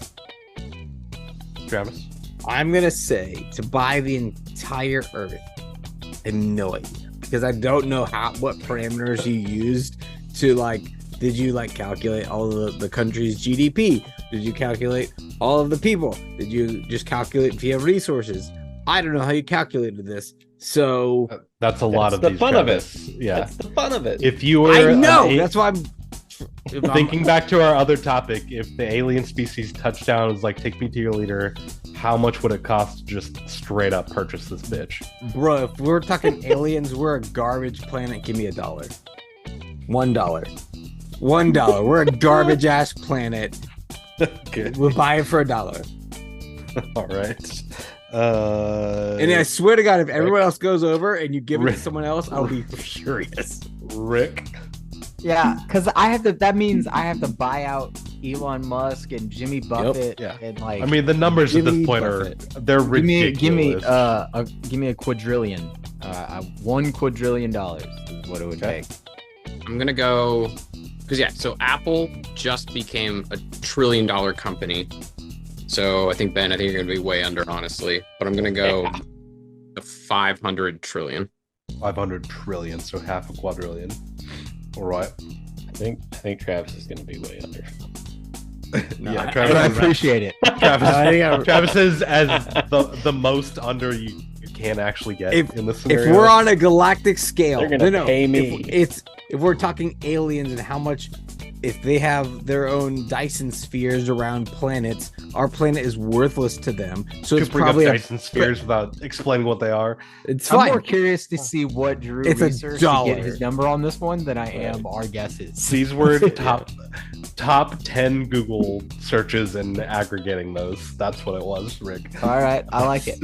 Travis. I'm gonna say to buy the entire Earth. I have no idea because I don't know what parameters you used to like. Did you like calculate all of the country's GDP? Did you calculate all of the people? Did you just calculate if you have resources? I don't know how you calculated this. So That's a lot That's of the these. fun of it. Travis. Yeah. That's the fun of it. If you were, I know an that's why I'm thinking back to our other topic, if the alien species touchdown is like, take me to your leader, how much would it cost to just straight up purchase this bitch? Bro, if we're talking aliens, we're a garbage planet. Give me $1. $1. $1. We're a garbage ass planet. Okay. We'll buy it for $1. All right. And I swear to God, if everyone else goes over and you give it to Rick. someone else, I'll be furious. Rick. Yeah, because I have to. That means I have to buy out Elon Musk and Jimmy Buffett. Yeah. And like, I mean, the numbers at this Jimmy point they're give me ridiculous. give me a quadrillion. $1 quadrillion is what it would Okay. take. I'm gonna go because so Apple just became a $1 trillion company. So I think you're gonna be way under, honestly. But I'm gonna go to 500 trillion. 500 trillion, so half a quadrillion. All right. I think Travis is going to be way under. Yeah, But I Travis. appreciate it. Travis is as the most under you can actually get in this scenario. If we're on a galactic scale, They're gonna pay me. If we're talking aliens and how much, if they have their own Dyson spheres around planets, our planet is worthless to them. So you it's could bring up probably Dyson spheres without explaining what they are. it's I'm fine. more curious to see what Drew It's researched to $1. get his number on this one than I am our guesses. These were top 10 Google searches and aggregating those. That's what it was, Rick. All right, I like it.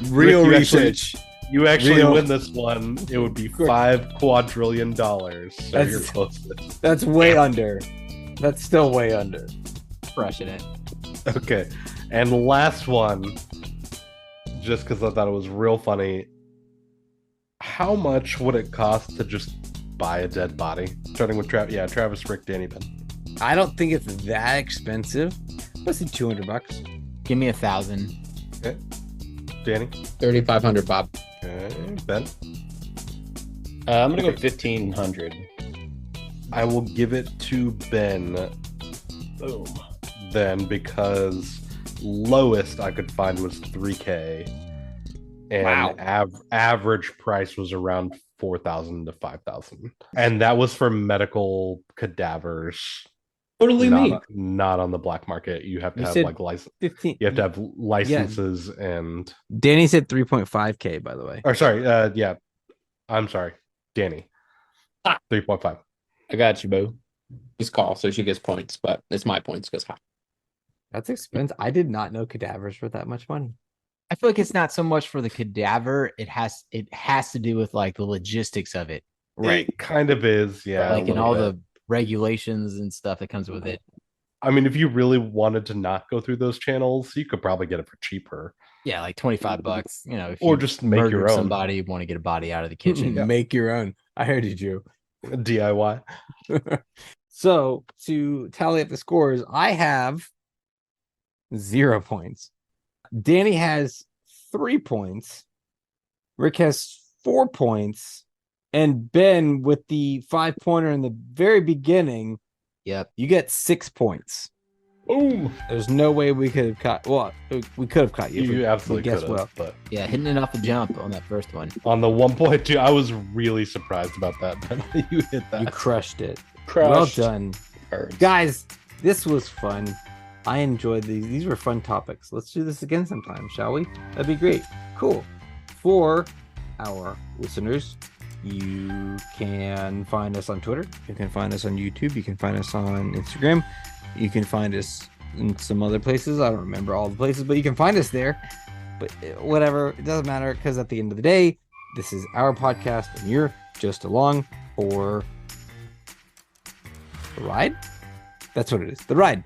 Real Rick, you research. You actually Real. win this one. It would be $5 quadrillion. So That's- you're close. That's way under. That's still way under. Crushing it. Okay. And last one, just because I thought it was real funny. How much would it cost to just buy a dead body? Starting with Travis, Rick, Danny, Ben. I don't think it's that expensive. Let's say $200. Give me 1,000. Okay. Danny. 3,500, Bob. Okay. Ben. I'm going to go 1,500. I will give it to Ben Boom. then because lowest I could find was 3K. And Wow. average price was around 4,000 to 5,000. And that was for medical cadavers. Totally me. Not on the black market. You have to You have said like license. 15. You have to have licenses and Danny said 3.5K, by the way. or sorry, yeah. I'm sorry, Danny. 3.5. I got you, boo. She's call, so she gets points, but it's my points because That's expensive. I did not know cadavers were that much money. I feel like it's not so much for the cadaver. It has to do with like the logistics of it, It kind of is, yeah. like a and all little bit. the regulations and stuff that comes with it. I mean, if you really wanted to not go through those channels, you could probably get it for cheaper. Yeah, like $25. You know, if Or you just make your murdered own. somebody, you want to get a body out of the kitchen. Make your own. I heard you, Drew. DIY. So to tally up the scores, I have 0 points. Danny has 3 points. Rick has 4 points. And Ben, with the 5-pointer in the very beginning, Yep. You get 6 points. Boom. There's no way we could have caught. Well, we could have caught you. You absolutely guess could have. well. But Yeah, hitting it off the jump on that first one. on the 1.2, I was really surprised about that. You hit that. You crushed it. Crushed. Well done, Birds. guys. This was fun. I enjoyed these. These were fun topics. Let's do this again sometime, shall we? That'd be great. Cool. For our listeners, you can find us on Twitter. You can find us on YouTube. You can find us on Instagram. You can find us in some other places. I don't remember all the places, but you can find us there. But whatever, it doesn't matter, because at the end of the day, this is our podcast and you're just along for the ride. That's what it is. The ride.